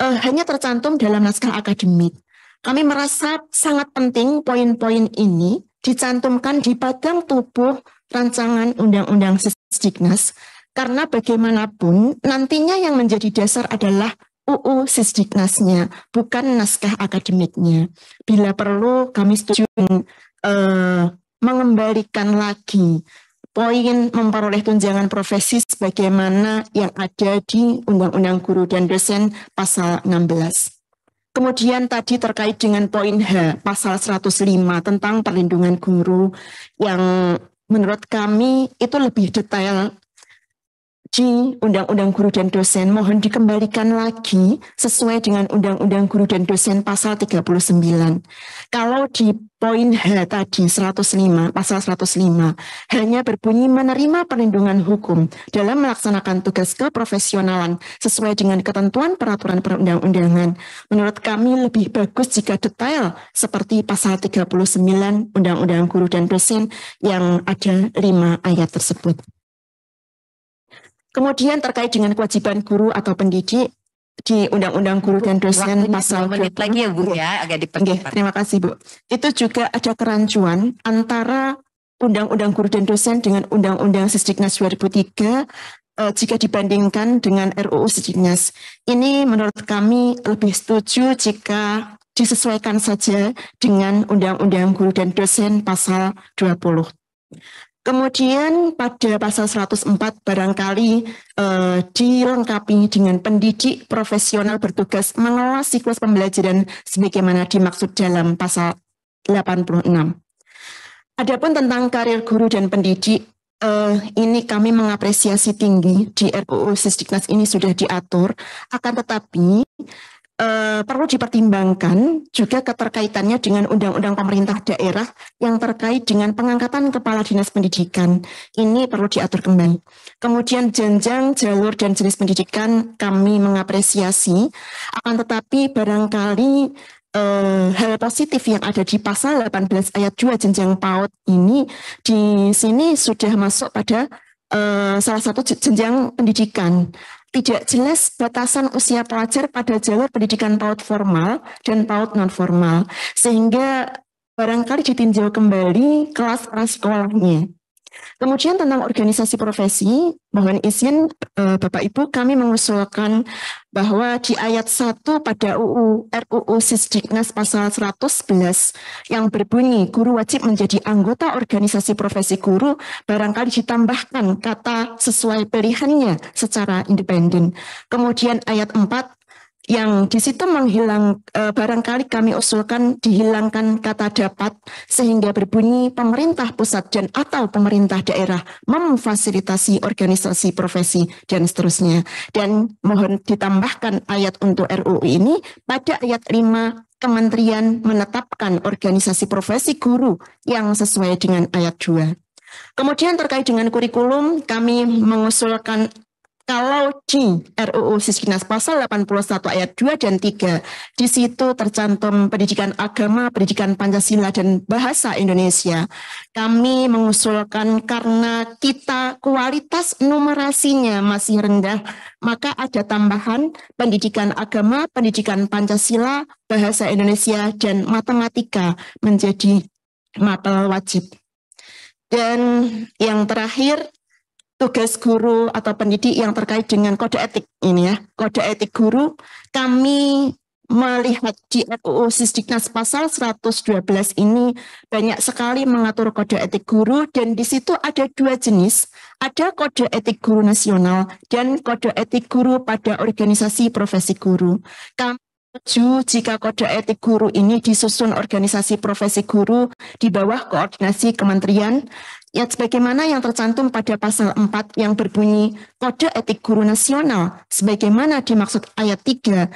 hanya tercantum dalam naskah akademik. Kami merasa sangat penting poin-poin ini dicantumkan di badan tubuh rancangan Undang-Undang Sisdiknas, karena bagaimanapun nantinya yang menjadi dasar adalah UU Sisdiknasnya, bukan naskah akademiknya. Bila perlu kami setuju mengembalikan lagi poin memperoleh tunjangan profesi sebagaimana yang ada di Undang-Undang Guru dan Dosen pasal 16. Kemudian tadi terkait dengan poin H, pasal 105 tentang perlindungan guru yang menurut kami itu lebih detail di Undang-Undang Guru dan Dosen, mohon dikembalikan lagi sesuai dengan Undang-Undang Guru dan Dosen pasal 39. Kalau di poin H tadi 105, pasal 105, hanya berbunyi menerima perlindungan hukum dalam melaksanakan tugas keprofesionalan sesuai dengan ketentuan peraturan perundang-undangan. Menurut kami lebih bagus jika detail seperti pasal 39 Undang-Undang Guru dan Dosen yang ada 5 ayat tersebut. Kemudian terkait dengan kewajiban guru atau pendidik di Undang-Undang Guru dan Dosen pasal 2 menit lagi ya Bu ya, agak dipercepat. Terima kasih Bu. Itu juga ada kerancuan antara Undang-Undang Guru dan Dosen dengan Undang-Undang Sisdiknas 2003 jika dibandingkan dengan RUU Sisdiknas. Ini menurut kami lebih setuju jika disesuaikan saja dengan Undang-Undang Guru dan Dosen pasal 20. Kemudian pada pasal 104 barangkali dilengkapi dengan pendidik profesional bertugas mengelola siklus pembelajaran sebagaimana dimaksud dalam pasal 86. Adapun tentang karir guru dan pendidik, ini kami mengapresiasi tinggi di RUU Sisdiknas ini sudah diatur, akan tetapi perlu dipertimbangkan juga keterkaitannya dengan undang-undang pemerintah daerah yang terkait dengan pengangkatan kepala dinas pendidikan. Ini perlu diatur kembali. Kemudian jenjang, jalur, dan jenis pendidikan kami mengapresiasi, akan tetapi barangkali hal positif yang ada di pasal 18 ayat 2 jenjang PAUD ini di sini sudah masuk pada salah satu jenjang pendidikan. Tidak jelas batasan usia pelajar pada jalur pendidikan PAUD formal dan PAUD non formal, sehingga barangkali ditinjau kembali kelas sekolahnya. Kemudian tentang organisasi profesi, mohon izin Bapak Ibu, kami mengusulkan bahwa di ayat 1 pada RUU Sisdiknas pasal 111 yang berbunyi guru wajib menjadi anggota organisasi profesi guru, barangkali ditambahkan kata sesuai pilihannya secara independen. Kemudian ayat 4 yang di situ barangkali kami usulkan dihilangkan kata dapat sehingga berbunyi pemerintah pusat dan atau pemerintah daerah memfasilitasi organisasi profesi dan seterusnya. Dan mohon ditambahkan ayat untuk RUU ini pada ayat 5 kementerian menetapkan organisasi profesi guru yang sesuai dengan ayat 2. Kemudian terkait dengan kurikulum kami mengusulkan Kalau di RUU Sisdiknas pasal 81 ayat 2 dan 3, di situ tercantum pendidikan agama, pendidikan Pancasila, dan bahasa Indonesia. Kami mengusulkan karena kita kualitas numerasinya masih rendah, maka ada tambahan pendidikan agama, pendidikan Pancasila, bahasa Indonesia, dan matematika menjadi mapel wajib. Dan yang terakhir, tugas guru atau pendidik yang terkait dengan kode etik ini ya, kode etik guru, kami melihat di RUU Sisdiknas pasal 112 ini banyak sekali mengatur kode etik guru, dan di situ ada dua jenis, ada kode etik guru nasional dan kode etik guru pada organisasi profesi guru. Kami setuju jika kode etik guru ini disusun organisasi profesi guru di bawah koordinasi kementerian, ya sebagaimana yang tercantum pada pasal 4 yang berbunyi kode etik guru nasional sebagaimana dimaksud ayat 3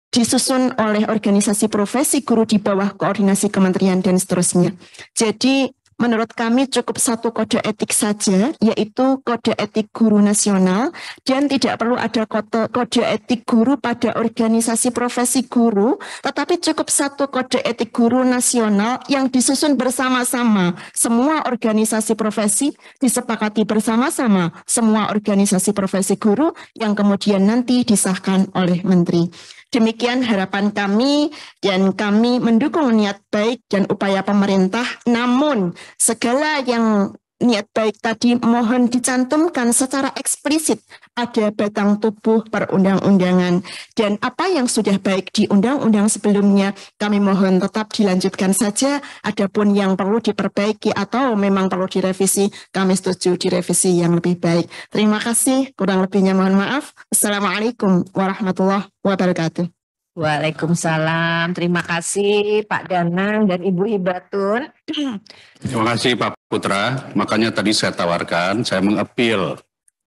disusun oleh organisasi profesi guru di bawah koordinasi kementerian dan seterusnya. Jadi menurut kami cukup satu kode etik saja, yaitu kode etik guru nasional, dan tidak perlu ada kode etik guru pada organisasi profesi guru, tetapi cukup satu kode etik guru nasional yang disusun bersama-sama. Semua organisasi profesi disepakati bersama-sama, semua organisasi profesi guru yang kemudian nanti disahkan oleh menteri. Demikian harapan kami, dan kami mendukung niat baik dan upaya pemerintah, namun segala yang niat baik tadi mohon dicantumkan secara eksplisit ada batang tubuh perundang-undangan, dan apa yang sudah baik di undang-undang sebelumnya kami mohon tetap dilanjutkan saja. Adapun yang perlu diperbaiki atau memang perlu direvisi, kami setuju direvisi yang lebih baik. Terima kasih, kurang lebihnya mohon maaf. Assalamualaikum warahmatullahi wabarakatuh. Waalaikumsalam. Terima kasih Pak Danang dan Ibu Hibatun. Terima kasih Pak Putra. Makanya tadi saya tawarkan, saya mengapil.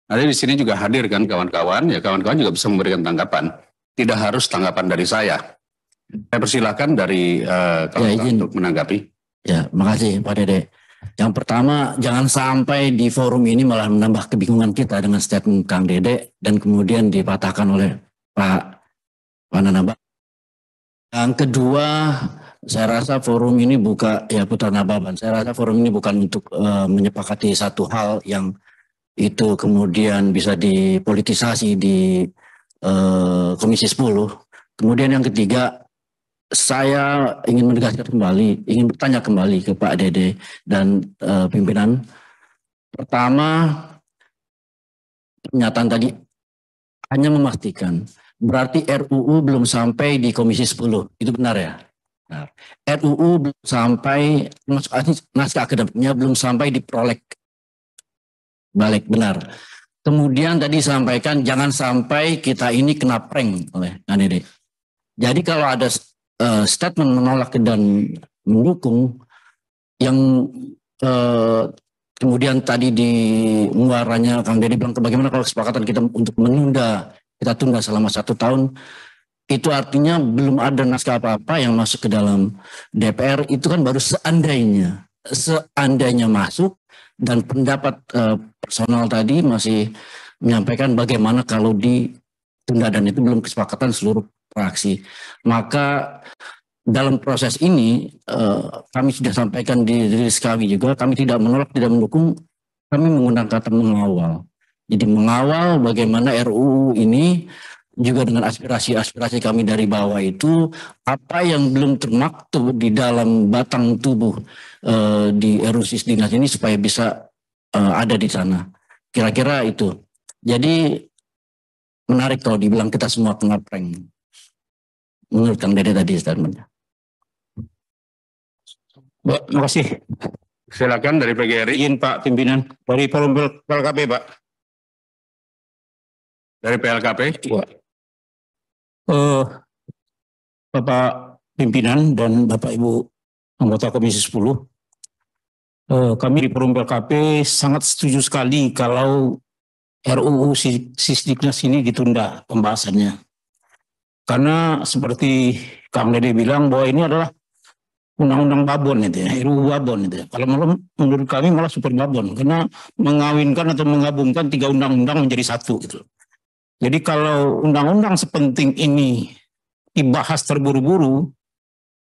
Nanti di sini juga hadir kan kawan-kawan, ya kawan-kawan juga bisa memberikan tanggapan. Tidak harus tanggapan dari saya. Saya persilakan dari kawan-kawan untuk menanggapi. Ya, makasih Pak Dede. Yang pertama, jangan sampai di forum ini malah menambah kebingungan kita dengan statement Kang Dede dan kemudian dipatahkan oleh Pak Nanaba. Yang kedua, saya rasa forum ini Putra Nababan. Saya rasa forum ini bukan untuk menyepakati satu hal yang itu kemudian bisa dipolitisasi di Komisi 10. Kemudian yang ketiga, saya ingin menegaskan kembali, ingin bertanya kembali ke Pak Dede dan pimpinan. Pertama, pernyataan tadi hanya memastikan, berarti RUU belum sampai di Komisi 10, itu benar ya? Nah, RUU belum sampai, naskah akademiknya belum sampai di prolek balik, benar. Kemudian tadi sampaikan jangan sampai kita ini kena prank oleh Kang Dede. Jadi kalau ada statement menolak dan mendukung yang kemudian tadi di muaranya Kang Dede bilang bagaimana kalau kesepakatan kita untuk menunda, kita tunda selama 1 tahun, itu artinya belum ada naskah apa-apa yang masuk ke dalam DPR. Itu kan baru seandainya masuk, dan pendapat personal tadi masih menyampaikan bagaimana kalau ditunda, dan itu belum kesepakatan seluruh fraksi. Maka dalam proses ini kami sudah sampaikan di rilis kami juga, kami tidak menolak, tidak mendukung, kami menggunakan kata mengawal. Jadi mengawal bagaimana RUU ini juga dengan aspirasi-aspirasi kami dari bawah itu, apa yang belum termaktub di dalam batang tubuh di RUU Sisdiknas ini supaya bisa ada di sana. Kira-kira itu. Jadi menarik kalau dibilang kita semua kena prank. Menurut Kang Dede tadi statementnya. Terima kasih. Silakan dari PGRI. Izin Pak Pimpinan, dari Forum PLKP Pak. Dari PLKP. Bapak Pimpinan dan Bapak Ibu anggota Komisi 10, kami di Forum PLKP sangat setuju sekali kalau RUU Sisdiknas ini ditunda pembahasannya. Karena seperti Kang Dede bilang bahwa ini adalah undang-undang babon itu ya, RUU babon itu ya. Kalau menurut kami malah super babon, karena mengawinkan atau menggabungkan 3 undang-undang menjadi 1 gitu. Jadi kalau undang-undang sepenting ini dibahas terburu-buru,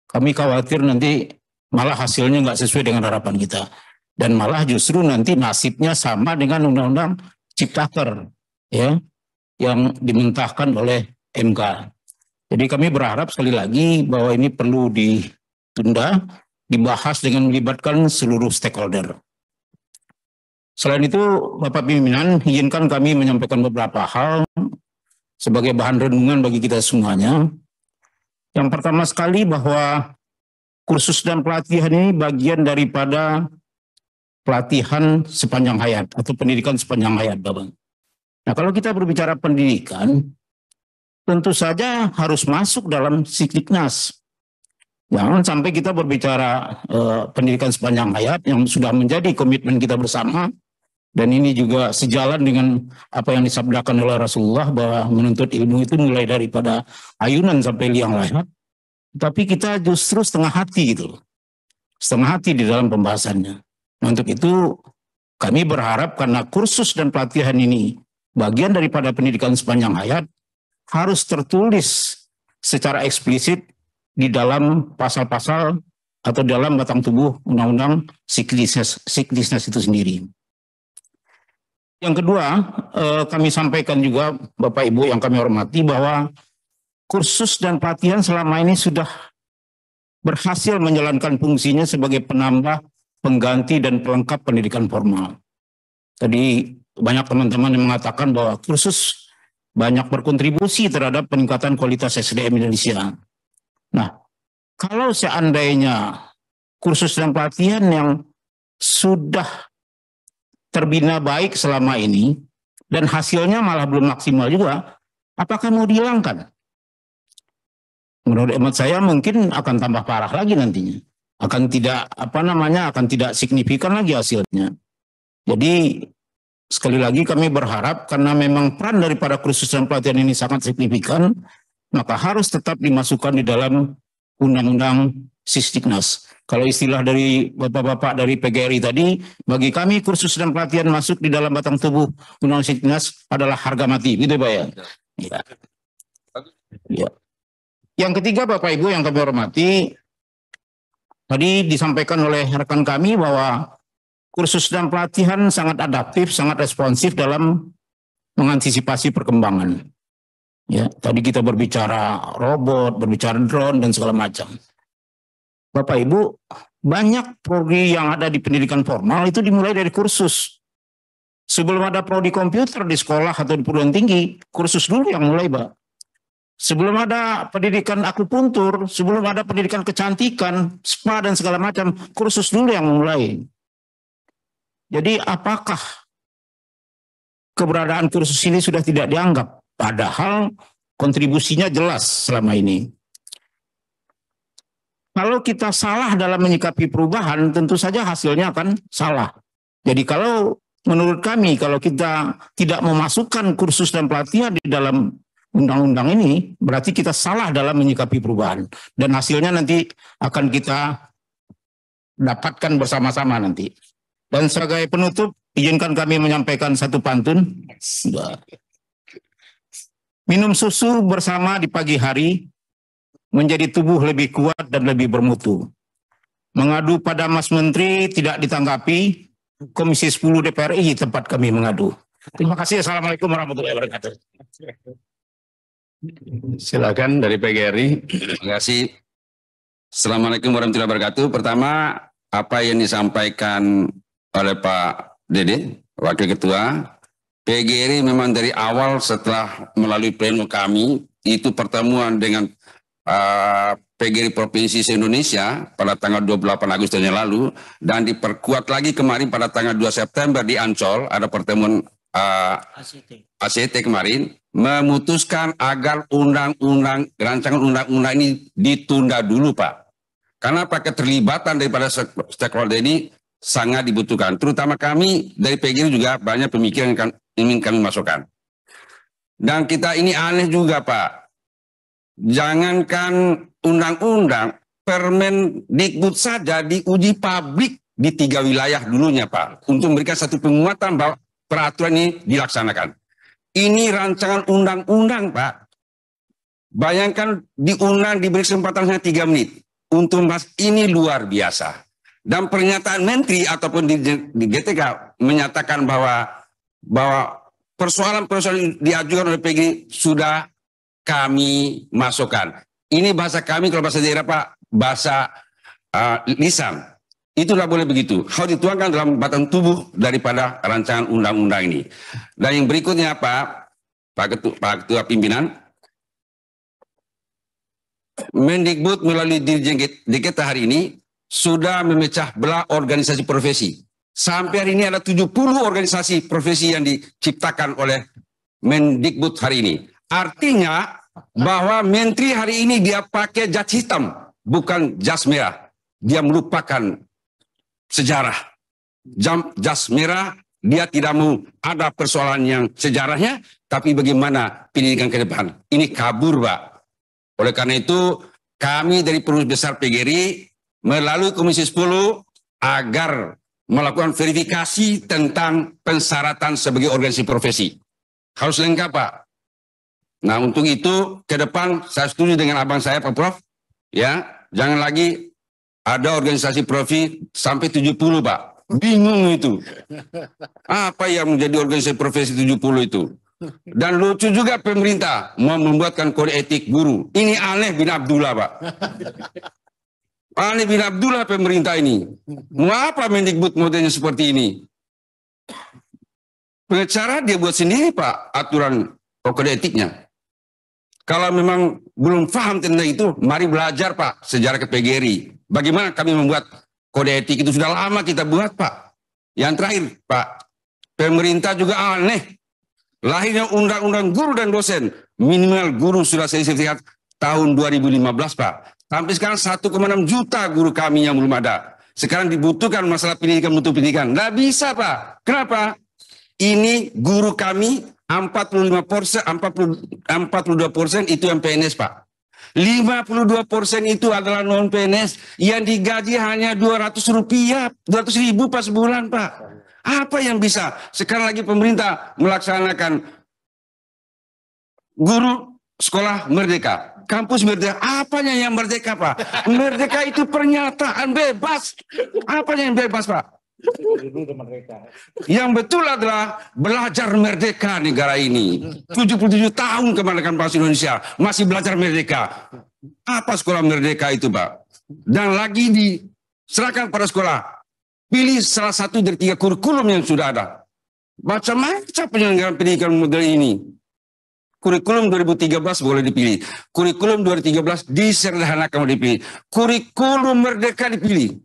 kami khawatir nanti malah hasilnya nggak sesuai dengan harapan kita. Dan malah justru nanti nasibnya sama dengan undang-undang Ciptaker, ya, yang dimentahkan oleh MK. Jadi kami berharap sekali lagi bahwa ini perlu ditunda, dibahas dengan melibatkan seluruh stakeholder. Selain itu, Bapak Pimpinan, izinkan kami menyampaikan beberapa hal sebagai bahan renungan bagi kita semuanya. Yang pertama sekali bahwa kursus dan pelatihan ini bagian daripada pelatihan sepanjang hayat atau pendidikan sepanjang hayat, Bapak. Nah, kalau kita berbicara pendidikan, tentu saja harus masuk dalam Sikdiknas. Jangan sampai kita berbicara pendidikan sepanjang hayat yang sudah menjadi komitmen kita bersama, dan ini juga sejalan dengan apa yang disabdakan oleh Rasulullah bahwa menuntut ilmu itu mulai daripada ayunan sampai liang lahat. Tapi kita justru setengah hati gitu, setengah hati di dalam pembahasannya. Nah, untuk itu kami berharap karena kursus dan pelatihan ini bagian daripada pendidikan sepanjang hayat, harus tertulis secara eksplisit di dalam pasal-pasal atau dalam batang tubuh Undang-Undang Sikdiknas itu sendiri. Yang kedua, kami sampaikan juga Bapak Ibu yang kami hormati bahwa kursus dan pelatihan selama ini sudah berhasil menjalankan fungsinya sebagai penambah, pengganti, dan pelengkap pendidikan formal. Tadi banyak teman-teman yang mengatakan bahwa kursus banyak berkontribusi terhadap peningkatan kualitas SDM Indonesia. Nah, kalau seandainya kursus dan pelatihan yang sudah terbina baik selama ini dan hasilnya malah belum maksimal juga, apakah mau dihilangkan? Menurut hemat saya mungkin akan tambah parah lagi nantinya. Akan tidak akan tidak signifikan lagi hasilnya. Jadi sekali lagi kami berharap karena memang peran daripada kursus dan pelatihan ini sangat signifikan, maka harus tetap dimasukkan di dalam Undang-Undang Sikdiknas. Kalau istilah dari Bapak-Bapak dari PGRI tadi, bagi kami kursus dan pelatihan masuk di dalam batang tubuh Undang-Undang Sikdiknas adalah harga mati, gitu Pak ya? Ya. Ya. Yang ketiga Bapak Ibu yang kami hormati, tadi disampaikan oleh rekan kami bahwa kursus dan pelatihan sangat adaptif, sangat responsif dalam mengantisipasi perkembangan. Ya, tadi kita berbicara robot, berbicara drone dan segala macam. Bapak Ibu, banyak prodi yang ada di pendidikan formal itu dimulai dari kursus. Sebelum ada prodi komputer di sekolah atau di perguruan tinggi, kursus dulu yang mulai, Pak. Sebelum ada pendidikan akupuntur, sebelum ada pendidikan kecantikan, spa dan segala macam, kursus dulu yang mulai. Jadi apakah keberadaan kursus ini sudah tidak dianggap? Padahal kontribusinya jelas selama ini. Kalau kita salah dalam menyikapi perubahan, tentu saja hasilnya akan salah. Jadi kalau menurut kami, kalau kita tidak memasukkan kursus dan pelatihan di dalam undang-undang ini, berarti kita salah dalam menyikapi perubahan. Dan hasilnya nanti akan kita dapatkan bersama-sama nanti. Dan sebagai penutup, izinkan kami menyampaikan satu pantun. Minum susu bersama di pagi hari, menjadi tubuh lebih kuat dan lebih bermutu. Mengadu pada Mas Menteri tidak ditanggapi, Komisi 10 DPR RI tempat kami mengadu. Terima kasih. Assalamualaikum warahmatullahi wabarakatuh. Silakan dari PGRI. Terima kasih. Assalamualaikum warahmatullahi wabarakatuh. Pertama, apa yang disampaikan oleh Pak Dede, Wakil Ketua, PGRI memang dari awal setelah melalui pleno kami, itu pertemuan dengan PGRI Provinsi se-Indonesia pada tanggal 28 Agustus yang lalu, dan diperkuat lagi kemarin pada tanggal 2 September di Ancol, ada pertemuan ACT kemarin, memutuskan agar rancangan undang-undang ini ditunda dulu, Pak. Karena keterlibatan daripada stakeholder ini sangat dibutuhkan. Terutama kami dari PGRI juga banyak pemikiran yang ingin kami masukkan. Dan kita ini aneh juga, Pak. Jangankan undang-undang, Permendikbud saja diuji publik di 3 wilayah dulunya, Pak. Untuk memberikan satu penguatan bahwa peraturan ini dilaksanakan. Ini rancangan undang-undang, Pak. Bayangkan diundang diberi kesempatan hanya 3 menit. Untuk membahas ini luar biasa. Dan pernyataan menteri ataupun di GTK menyatakan bahwa persoalan-persoalan diajukan oleh PGRI sudah kami masukkan. Ini bahasa kami, kalau bahasa daerah Pak, bahasa lisan. Itulah boleh begitu. Harus dituangkan dalam batang tubuh daripada rancangan undang-undang ini. Dan yang berikutnya Pak Ketua Pimpinan, Mendikbud melalui Dirjen DKT hari ini sudah memecah belah organisasi profesi. Sampai hari ini ada 70 organisasi profesi yang diciptakan oleh Mendikbud hari ini. Artinya bahwa menteri hari ini dia pakai jas hitam, bukan jas merah. Dia melupakan sejarah. Jas merah, dia tidak mau ada persoalan yang sejarahnya, tapi bagaimana pendidikan ke depan. Ini kabur, Pak. Oleh karena itu, kami dari Pengurus Besar PGRI melalui Komisi 10 agar melakukan verifikasi tentang pensyaratan sebagai organisasi profesi. Harus lengkap, Pak. Nah, untuk itu ke depan saya setuju dengan abang saya, Pak Prof. Ya, jangan lagi ada organisasi profesi sampai 70, Pak. Bingung itu. Apa yang menjadi organisasi profesi 70 itu? Dan lucu juga pemerintah mau membuatkan kode etik guru. Ini aneh bin Abdullah, Pak. Aneh bin Abdullah pemerintah ini. Mau apa Mendikbud modelnya seperti ini? Pengacara dia buat sendiri, Pak, aturan kode etiknya. Kalau memang belum paham tentang itu, mari belajar, Pak, sejarah ke PGRI. Bagaimana kami membuat kode etik itu sudah lama kita buat, Pak. Yang terakhir, Pak, pemerintah juga aneh. Lahirnya undang-undang guru dan dosen, minimal guru sudah sertifikat tahun 2015, Pak. Sampai sekarang 1,6 juta guru kami yang belum ada. Sekarang dibutuhkan masalah pendidikan, mutu pendidikan. Nggak bisa, Pak. Kenapa? Ini guru kami 42% itu yang PNS, Pak. 52% itu adalah non PNS yang digaji hanya 200 ribu pas sebulan, Pak. Apa yang bisa? Sekarang lagi pemerintah melaksanakan guru sekolah merdeka, kampus merdeka. Apanya yang merdeka, Pak? Merdeka itu pernyataan bebas. Apanya yang bebas, Pak? Yang betul adalah belajar merdeka negara ini. 77 tahun kemerdekaan bangsa Indonesia masih belajar merdeka. Apa sekolah merdeka itu, Pak? Dan lagi diserahkan pada sekolah. Pilih salah satu dari 3 kurikulum yang sudah ada. Macam-macam penyelenggaraan pendidikan model ini. Kurikulum 2013 boleh dipilih. Kurikulum 2013 disederhanakan boleh dipilih. Kurikulum merdeka dipilih.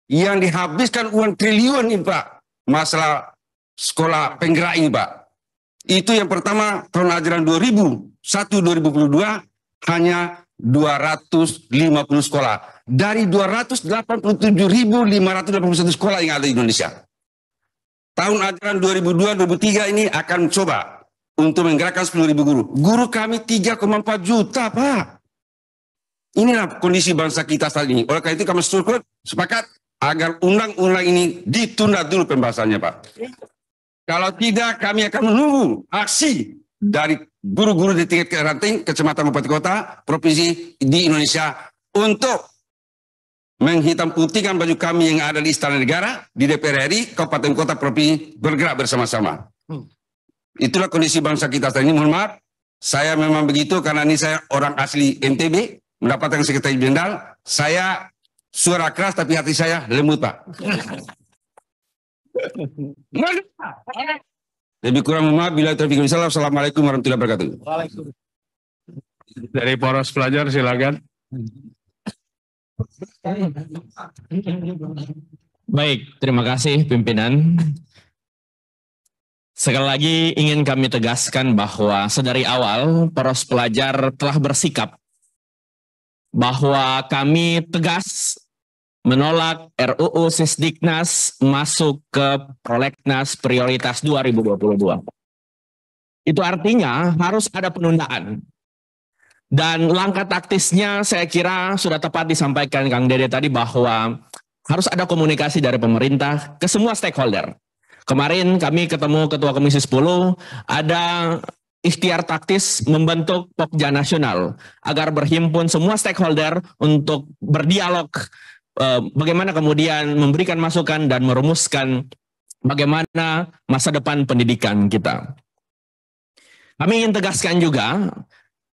Yang dihabiskan uang triliun ini, Pak. Masalah sekolah penggerak ini, Pak. Itu yang pertama tahun ajaran 2001-2022 hanya 250 sekolah. Dari 287.581 sekolah yang ada di Indonesia. Tahun ajaran 2002-2003 ini akan coba untuk menggerakkan 10.000 guru. Guru kami 3,4 juta, Pak. Inilah kondisi bangsa kita saat ini. Oleh karena itu kami sepakat agar undang-undang ini ditunda dulu pembahasannya, Pak. Kalau tidak, kami akan menunggu aksi dari guru-guru di tingkat ranting, kecamatan, kabupaten, kota, provinsi di Indonesia untuk menghitam putihkan baju kami yang ada di Istana Negara, di DPR RI, kabupaten, kota, provinsi, bergerak bersama-sama. Itulah kondisi bangsa kita saat ini. Mohon maaf, saya memang begitu karena ini saya orang asli NTB, mendapatkan sekretaris jenderal. Saya suara keras tapi hati saya lembut, Pak. Lebih kurang mohon maaf, bila taufiq wal hidayah. Assalamualaikum warahmatullahi wabarakatuh. Dari poros pelajar silakan. Baik, terima kasih pimpinan. Sekali lagi ingin kami tegaskan bahwa sedari awal poros pelajar telah bersikap bahwa kami tegas menolak RUU Sisdiknas masuk ke Prolegnas Prioritas 2022. Itu artinya harus ada penundaan. Dan langkah taktisnya saya kira sudah tepat disampaikan Kang Dede tadi bahwa harus ada komunikasi dari pemerintah ke semua stakeholder. Kemarin kami ketemu Ketua Komisi 10, ada ikhtiar taktis membentuk Pokja Nasional agar berhimpun semua stakeholder untuk berdialog bagaimana kemudian memberikan masukan dan merumuskan bagaimana masa depan pendidikan kita. Kami ingin tegaskan juga,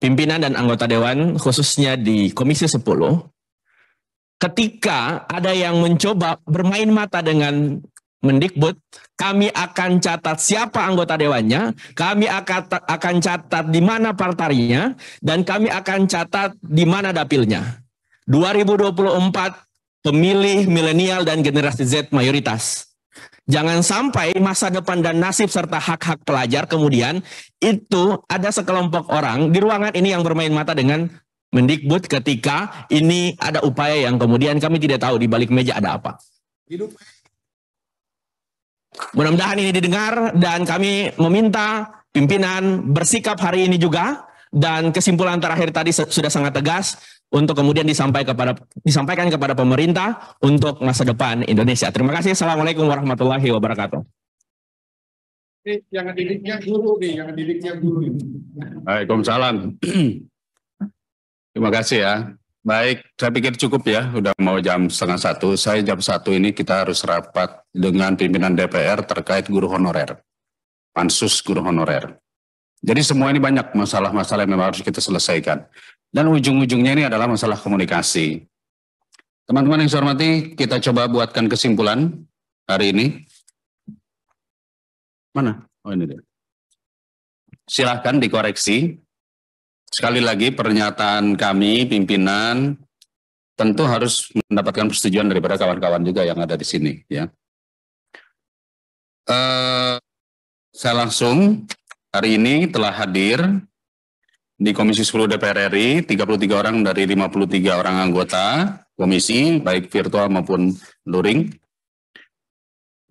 pimpinan dan anggota Dewan, khususnya di Komisi 10, ketika ada yang mencoba bermain mata dengan Mendikbud, kami akan catat siapa anggota Dewannya, kami akan catat di mana partainya, dan kami akan catat di mana dapilnya. 2024, pemilih milenial dan generasi Z mayoritas. Jangan sampai masa depan dan nasib serta hak-hak pelajar kemudian itu ada sekelompok orang di ruangan ini yang bermain mata dengan Mendikbud ketika ini ada upaya yang kemudian kami tidak tahu di balik meja ada apa. Mudah-mudahan ini didengar dan kami meminta pimpinan bersikap hari ini juga, dan kesimpulan terakhir tadi sudah sangat tegas untuk kemudian disampaikan kepada pemerintah untuk masa depan Indonesia. Terima kasih. Assalamualaikum warahmatullahi wabarakatuh. Yang didiknya guru nih, yang didiknya guru. Waalaikumsalam. Terima kasih ya. Baik, saya pikir cukup ya. Udah mau jam 12:30. Saya jam 1 ini kita harus rapat dengan pimpinan DPR terkait guru honorer. Pansus guru honorer. Jadi semua ini banyak masalah-masalah yang memang harus kita selesaikan. Dan ujung-ujungnya ini adalah masalah komunikasi. Teman-teman yang saya hormati, kita coba buatkan kesimpulan hari ini. Mana? Oh ini dia. Silahkan dikoreksi. Sekali lagi pernyataan kami, pimpinan, tentu harus mendapatkan persetujuan daripada kawan-kawan juga yang ada di sini. Ya. Saya langsung hari ini telah hadir di Komisi 10 DPR RI, 33 orang dari 53 orang anggota komisi, baik virtual maupun luring.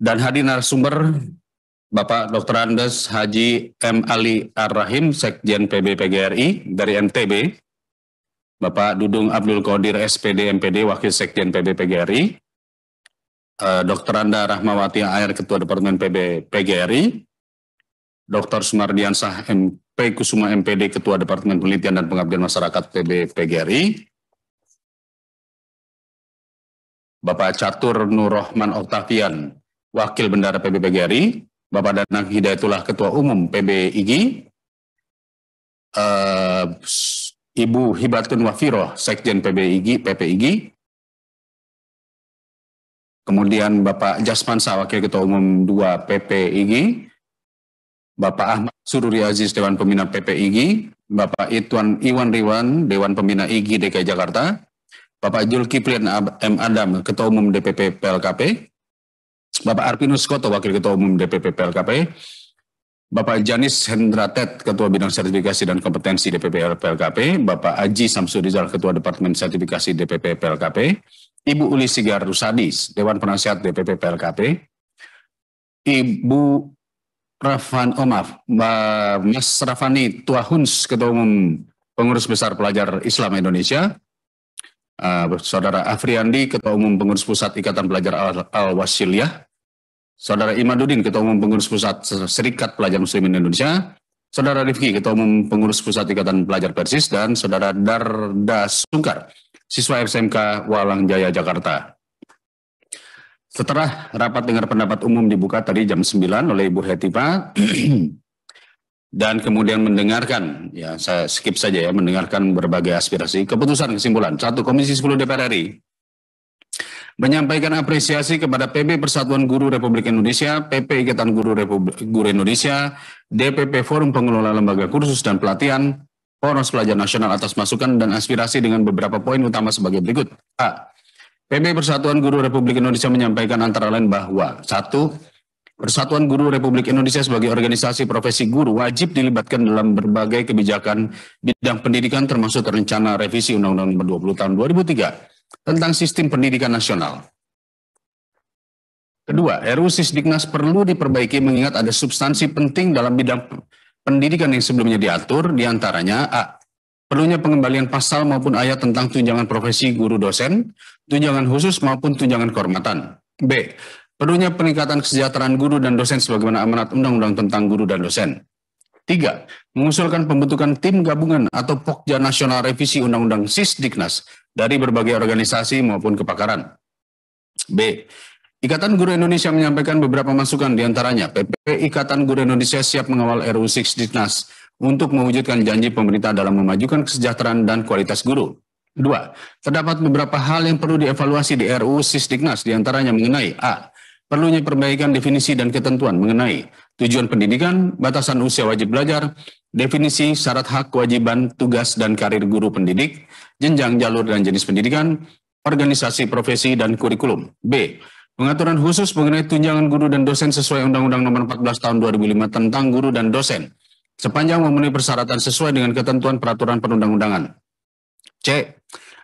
Dan hadir narasumber Bapak Dr. Andes Haji M. Ali Ar-Rahim, Sekjen PB PGRI dari NTB. Bapak Dudung Abdul Qadir SPD MPD, Wakil Sekjen PB PGRI. Dr. Anda Rahmawati AR, Ketua Departemen PB PGRI. Dr. Sumardiansah MP Kusuma MPD, Ketua Departemen Penelitian dan Pengabdian Masyarakat PB PGRI. Bapak Catur Nur Rahman Oktavian, Wakil Bendara PB PGRI. Bapak Danang Hidayatullah, Ketua Umum PBIG. Ibu Hibatun Wafiroh, Sekjen PPIG. Kemudian Bapak Jasmansa, Wakil Ketua Umum 2 PPIG. Bapak Ahmad Sururi Aziz, Dewan Pembina PPIG. Bapak Iwan Riwan, Dewan Pembina IGI DKI Jakarta. Bapak Julkiprian M. Adam, Ketua Umum DPP PLKP. Bapak Arpinus Koto, Wakil Ketua Umum DPP PLKP. Bapak Janis Hendratet, Ketua Bidang Sertifikasi dan Kompetensi DPP PLKP. Bapak Aji Samsurizal, Ketua Departemen Sertifikasi DPP PLKP. Ibu Uli Sigar Rusadis, Dewan Penasihat DPP PLKP. Ibu Mas Rafani Tuahuns, Ketua Umum Pengurus Besar Pelajar Islam Indonesia. Saudara Afriandi, Ketua Umum Pengurus Pusat Ikatan Pelajar Al-Wasiliyah. Saudara Imaduddin, Ketua Umum Pengurus Pusat Serikat Pelajar Muslimin Indonesia. Saudara Rifki, Ketua Umum Pengurus Pusat Ikatan Pelajar Persis. Dan Saudara Darda Sungkar, siswa SMK Walang Jaya, Jakarta. Setelah rapat dengar pendapat umum dibuka tadi jam 9 oleh Ibu Hetipa, dan kemudian mendengarkan, ya saya skip saja ya, mendengarkan berbagai aspirasi. Keputusan kesimpulan, 1. Komisi 10 DPR RI menyampaikan apresiasi kepada PB Persatuan Guru Republik Indonesia, PP Ikatan Guru Indonesia, DPP Forum Pengelola Lembaga Kursus dan Pelatihan, Poros Pelajar Nasional atas masukan dan aspirasi dengan beberapa poin utama sebagai berikut. A. PB Persatuan Guru Republik Indonesia menyampaikan antara lain bahwa 1. Persatuan Guru Republik Indonesia sebagai organisasi profesi guru wajib dilibatkan dalam berbagai kebijakan bidang pendidikan termasuk rencana revisi Undang-Undang Nomor 20 Tahun 2003 tentang Sistem Pendidikan Nasional. Kedua, RUU Sisdiknas perlu diperbaiki mengingat ada substansi penting dalam bidang pendidikan yang sebelumnya diatur, diantaranya A. Perlunya pengembalian pasal maupun ayat tentang tunjangan profesi guru dosen, tunjangan khusus maupun tunjangan kehormatan. B. Perlunya peningkatan kesejahteraan guru dan dosen sebagaimana amanat Undang-Undang tentang Guru dan Dosen. 3. Mengusulkan pembentukan tim gabungan atau Pokja Nasional Revisi Undang-Undang Sisdiknas dari berbagai organisasi maupun kepakaran. B. Ikatan Guru Indonesia menyampaikan beberapa masukan, diantaranya PP Ikatan Guru Indonesia siap mengawal RUU Sisdiknas untuk mewujudkan janji pemerintah dalam memajukan kesejahteraan dan kualitas guru. 2. Terdapat beberapa hal yang perlu dievaluasi di RUU Sisdiknas, diantaranya mengenai A. Perlunya perbaikan definisi dan ketentuan mengenai tujuan pendidikan, batasan usia wajib belajar, definisi syarat hak, kewajiban, tugas, dan karir guru pendidik, jenjang, jalur, dan jenis pendidikan, organisasi profesi, dan kurikulum. B. Pengaturan khusus mengenai tunjangan guru dan dosen sesuai Undang-Undang Nomor 14 Tahun 2005 tentang guru dan dosen, sepanjang memenuhi persyaratan sesuai dengan ketentuan peraturan perundang-undangan. C.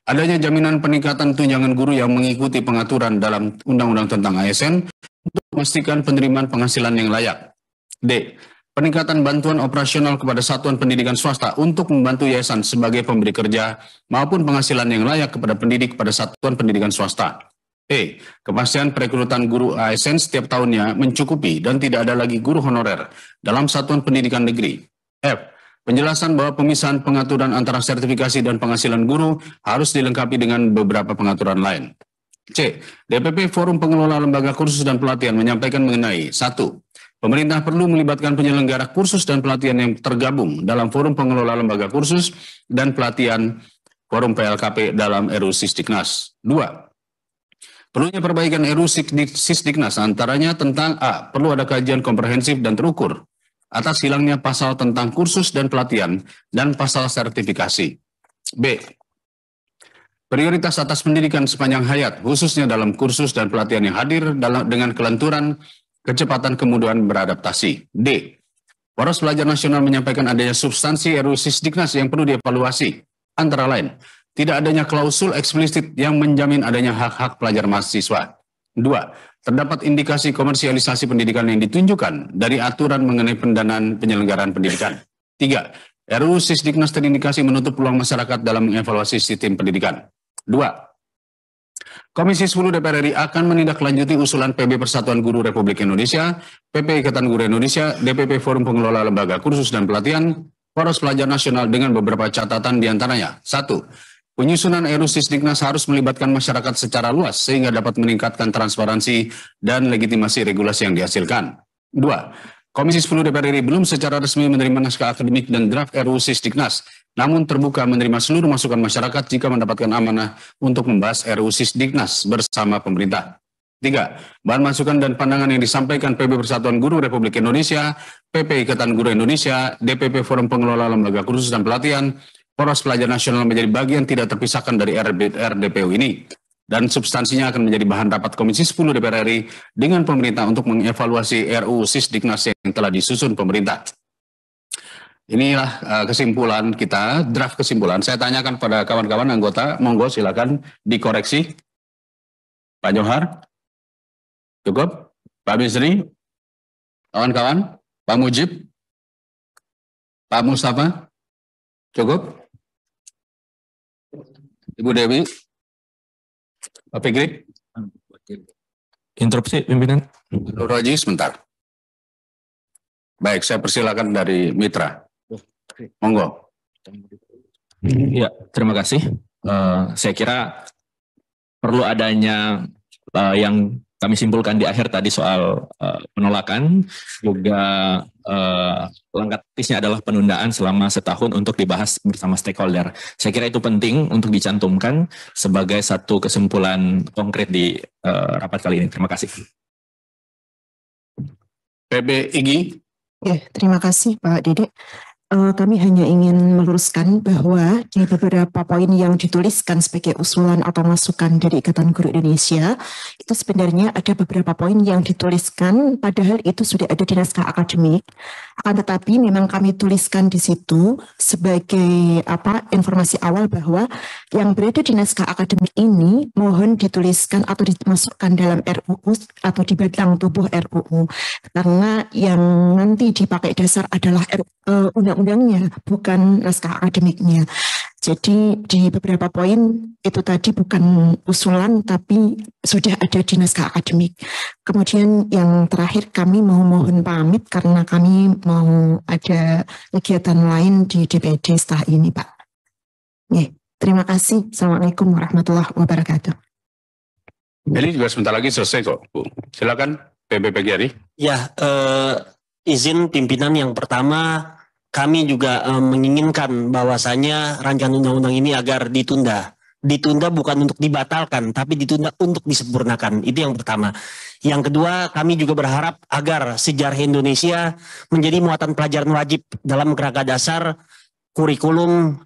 Adanya jaminan peningkatan tunjangan guru yang mengikuti pengaturan dalam Undang-Undang tentang ASN untuk memastikan penerimaan penghasilan yang layak. D. Peningkatan bantuan operasional kepada satuan pendidikan swasta untuk membantu yayasan sebagai pemberi kerja maupun penghasilan yang layak kepada pendidik pada satuan pendidikan swasta. E. Kepastian perekrutan guru ASN setiap tahunnya mencukupi dan tidak ada lagi guru honorer dalam satuan pendidikan negeri. F. Penjelasan bahwa pemisahan pengaturan antara sertifikasi dan penghasilan guru harus dilengkapi dengan beberapa pengaturan lain. C. DPP Forum Pengelola Lembaga Kursus dan Pelatihan menyampaikan mengenai 1. Pemerintah perlu melibatkan penyelenggara kursus dan pelatihan yang tergabung dalam Forum Pengelola Lembaga Kursus dan Pelatihan Forum PLKP dalam RUU Sisdiknas. 2. Perlunya perbaikan RUU Sisdiknas antaranya tentang A. Perlu ada kajian komprehensif dan terukur atas hilangnya pasal tentang kursus dan pelatihan dan pasal sertifikasi. B. Prioritas atas pendidikan sepanjang hayat, khususnya dalam kursus dan pelatihan yang hadir dengan kelenturan, kecepatan, kemudahan beradaptasi. D. Poros Pelajar Nasional menyampaikan adanya substansi RUU Sisdiknas yang perlu dievaluasi, antara lain, tidak adanya klausul eksplisit yang menjamin adanya hak-hak pelajar mahasiswa. 2. Terdapat indikasi komersialisasi pendidikan yang ditunjukkan dari aturan mengenai pendanaan penyelenggaraan pendidikan. 3. RUU Sisdiknas terindikasi menutup peluang masyarakat dalam mengevaluasi sistem pendidikan. 2. Komisi 10 DPR RI akan menindaklanjuti usulan PB Persatuan Guru Republik Indonesia, PP Ikatan Guru Indonesia, DPP Forum Pengelola Lembaga Kursus dan Pelatihan, Poros Pelajar Nasional dengan beberapa catatan diantaranya. 1. Penyusunan RUU Sisdiknas harus melibatkan masyarakat secara luas sehingga dapat meningkatkan transparansi dan legitimasi regulasi yang dihasilkan. 2. Komisi 10 DPR RI belum secara resmi menerima naskah akademik dan draft RUU Sisdiknas, namun terbuka menerima seluruh masukan masyarakat jika mendapatkan amanah untuk membahas RUU Sisdiknas bersama pemerintah. 3. Bahan masukan dan pandangan yang disampaikan PB Persatuan Guru Republik Indonesia, PP Ikatan Guru Indonesia, DPP Forum Pengelola Lembaga Kursus dan Pelatihan, Poros Pelajar Nasional menjadi bagian tidak terpisahkan dari RDPU ini, dan substansinya akan menjadi bahan rapat Komisi 10 DPR RI dengan pemerintah untuk mengevaluasi RUU Sisdiknas yang telah disusun pemerintah. Inilah kesimpulan kita, draft kesimpulan. Saya tanyakan pada kawan-kawan anggota, monggo silakan dikoreksi. Pak Johar, cukup? Pak Bisri, kawan-kawan, Pak Mujib, Pak Mustafa, cukup? Ibu Dewi, Pak Fikri, Interupsi, pimpinan. Nur Haji, sebentar. Baik, saya persilakan dari Mitra. Monggo. Ya, terima kasih. Saya kira perlu adanya yang kami simpulkan di akhir tadi soal penolakan, juga langkah taktisnya adalah penundaan selama setahun untuk dibahas bersama stakeholder. Saya kira itu penting untuk dicantumkan sebagai satu kesimpulan konkret di rapat kali ini. Terima kasih. PB Igi. Ya, terima kasih Pak Dede. Kami hanya ingin meluruskan bahwa di beberapa poin yang dituliskan sebagai usulan atau masukan dari Ikatan Guru Indonesia, itu sebenarnya ada beberapa poin yang dituliskan, padahal itu sudah ada di naskah akademik. Akan tetapi memang kami tuliskan di situ sebagai informasi awal bahwa yang berada di naskah akademik ini mohon dituliskan atau dimasukkan dalam RUU atau di batang tubuh RUU, karena yang nanti dipakai dasar adalah undang-undangnya, bukan naskah akademiknya. Jadi di beberapa poin itu tadi bukan usulan tapi sudah ada di naskah akademik. Kemudian yang terakhir kami mau mohon pamit karena kami mau ada kegiatan lain di DPD setelah ini, Pak. Terima kasih. Assalamualaikum warahmatullahi wabarakatuh. Ini juga sebentar lagi selesai kok, Bu. Silakan PB PGRI. Ya, izin pimpinan yang pertama, kami juga menginginkan bahwasanya rancangan undang-undang ini agar ditunda. Ditunda bukan untuk dibatalkan, tapi ditunda untuk disempurnakan. Itu yang pertama. Yang kedua, kami juga berharap agar sejarah Indonesia menjadi muatan pelajaran wajib dalam kerangka dasar kurikulum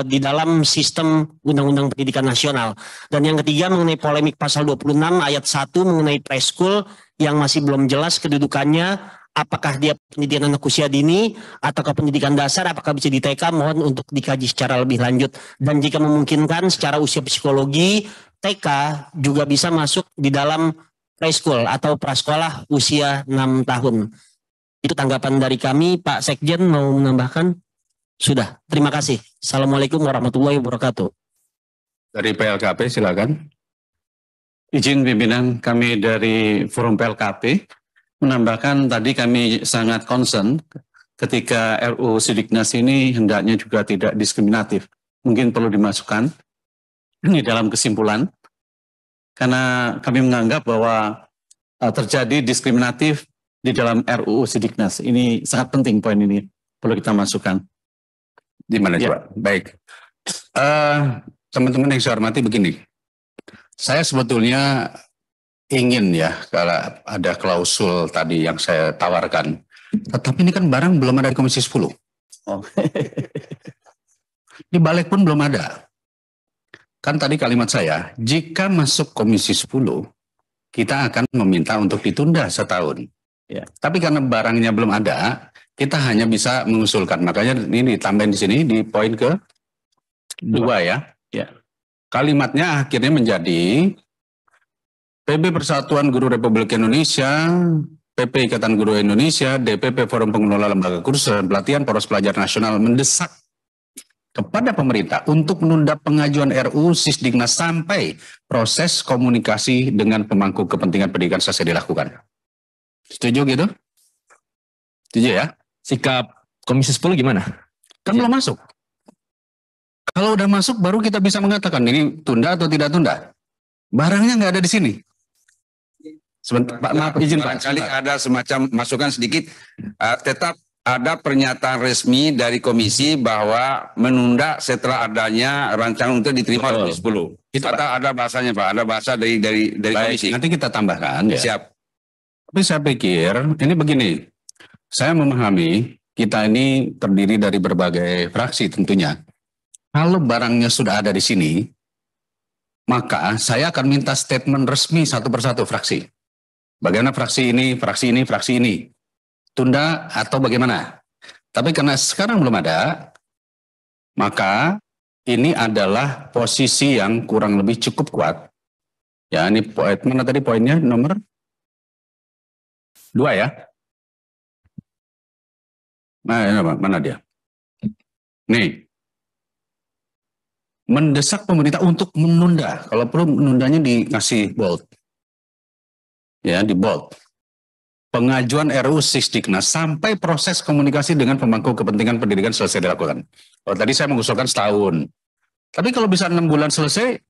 di dalam sistem Undang-Undang Pendidikan Nasional. Dan yang ketiga mengenai polemik pasal 26 ayat 1 mengenai preschool yang masih belum jelas kedudukannya. Apakah dia pendidikan anak usia dini ataukah pendidikan dasar, apakah bisa di TK, mohon untuk dikaji secara lebih lanjut. Dan jika memungkinkan secara usia psikologi, TK juga bisa masuk di dalam preschool atau prasekolah usia 6 tahun. Itu tanggapan dari kami. Pak Sekjen mau menambahkan? Sudah, terima kasih. Assalamualaikum warahmatullahi wabarakatuh. Dari PLKP silakan. Izin pimpinan kami dari Forum PLKP menambahkan tadi kami sangat concern ketika RUU Sidiknas ini hendaknya juga tidak diskriminatif. Mungkin perlu dimasukkan ini dalam kesimpulan karena kami menganggap bahwa terjadi diskriminatif di dalam RUU Sidiknas. Ini sangat penting poin ini perlu kita masukkan. Di mana coba? Baik. Teman-teman yang saya hormati begini. Saya sebetulnya ingin ya kalau ada klausul tadi yang saya tawarkan. Tetapi ini kan barang belum ada di Komisi 10. Oh. Di balik pun belum ada. Kan tadi kalimat saya, jika masuk Komisi 10, kita akan meminta untuk ditunda setahun. Ya. Tapi karena barangnya belum ada, kita hanya bisa mengusulkan. Makanya ini ditambahin di sini di poin ke-2 ya. Ya. Kalimatnya akhirnya menjadi PB Persatuan Guru Republik Indonesia, PP Ikatan Guru Indonesia, DPP Forum Pengelola Lembaga Kursus dan Pelatihan Poros Pelajar Nasional mendesak kepada pemerintah untuk menunda pengajuan RUU Sisdiknas sampai proses komunikasi dengan pemangku kepentingan pendidikan selesai dilakukan. Setuju gitu? Setuju ya? Sikap Komisi 10 gimana? Kan belum masuk. Kalau udah masuk baru kita bisa mengatakan ini tunda atau tidak tunda. Barangnya nggak ada di sini. Sebentar, Pak, maaf izin Pak. Kali ada semacam masukan sedikit, tetap ada pernyataan resmi dari komisi bahwa menunda setelah adanya rancangan untuk diterima oleh 10. Itu ada bahasanya Pak, ada bahasa dari komisi. Nanti kita tambahkan. Ya. Siap. Tapi saya pikir ini begini, saya memahami kita ini terdiri dari berbagai fraksi tentunya. Kalau barangnya sudah ada di sini, maka saya akan minta statement resmi satu persatu fraksi. Bagaimana fraksi ini, fraksi ini, fraksi ini. Tunda atau bagaimana. Tapi karena sekarang belum ada, maka ini adalah posisi yang kurang lebih cukup kuat. Ya, ini poin mana tadi poinnya nomor 2 ya. Nah, mana dia? Nih. Mendesak pemerintah untuk menunda. Kalau perlu menundanya dikasih bold. Ya, di bold. Pengajuan RUU Sisdiknas sampai proses komunikasi dengan pemangku kepentingan pendidikan selesai dilakukan. Oh, tadi saya mengusulkan setahun. Tapi kalau bisa 6 bulan selesai,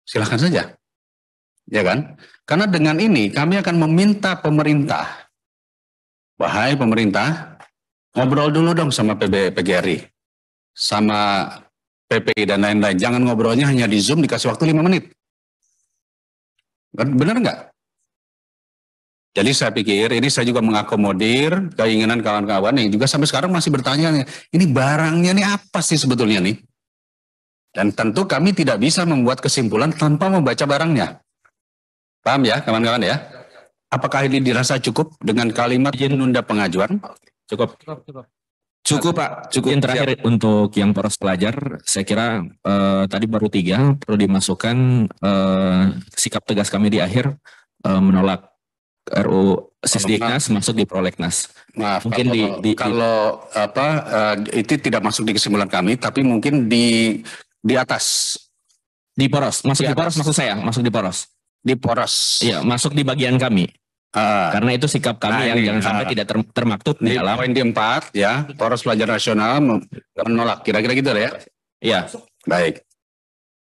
silahkan saja. Ya kan? Karena dengan ini kami akan meminta pemerintah, wahai pemerintah, ngobrol dulu dong sama PGRI, sama PPI dan lain-lain. Jangan ngobrolnya hanya di Zoom dikasih waktu 5 menit. Benar nggak? Jadi saya pikir ini saya juga mengakomodir keinginan kawan-kawan yang juga sampai sekarang masih bertanya, ini barangnya ini apa sih sebetulnya nih? Dan tentu kami tidak bisa membuat kesimpulan tanpa membaca barangnya. Paham ya kawan-kawan ya? Apakah ini dirasa cukup dengan kalimat menunda pengajuan? Cukup. Cukup Pak. Cukup. Yang terakhir untuk yang poros pelajar, saya kira tadi baru 3 perlu dimasukkan sikap tegas kami di akhir menolak RUU Sisdiknas masuk di Prolegnas. Maaf, Mungkin kalau itu tidak masuk di kesimpulan kami, tapi mungkin di atas. Di poros, masuk Di di poros atas. maksud saya, masuk di poros. Di poros. Iya, masuk di bagian kami. Karena itu sikap kami Nah, yang ini, jangan sampai tidak termaktub di Di dalam. poin di 4 ya, Poros Pelajar Nasional menolak, kira-kira gitu ya. Iya, Baik.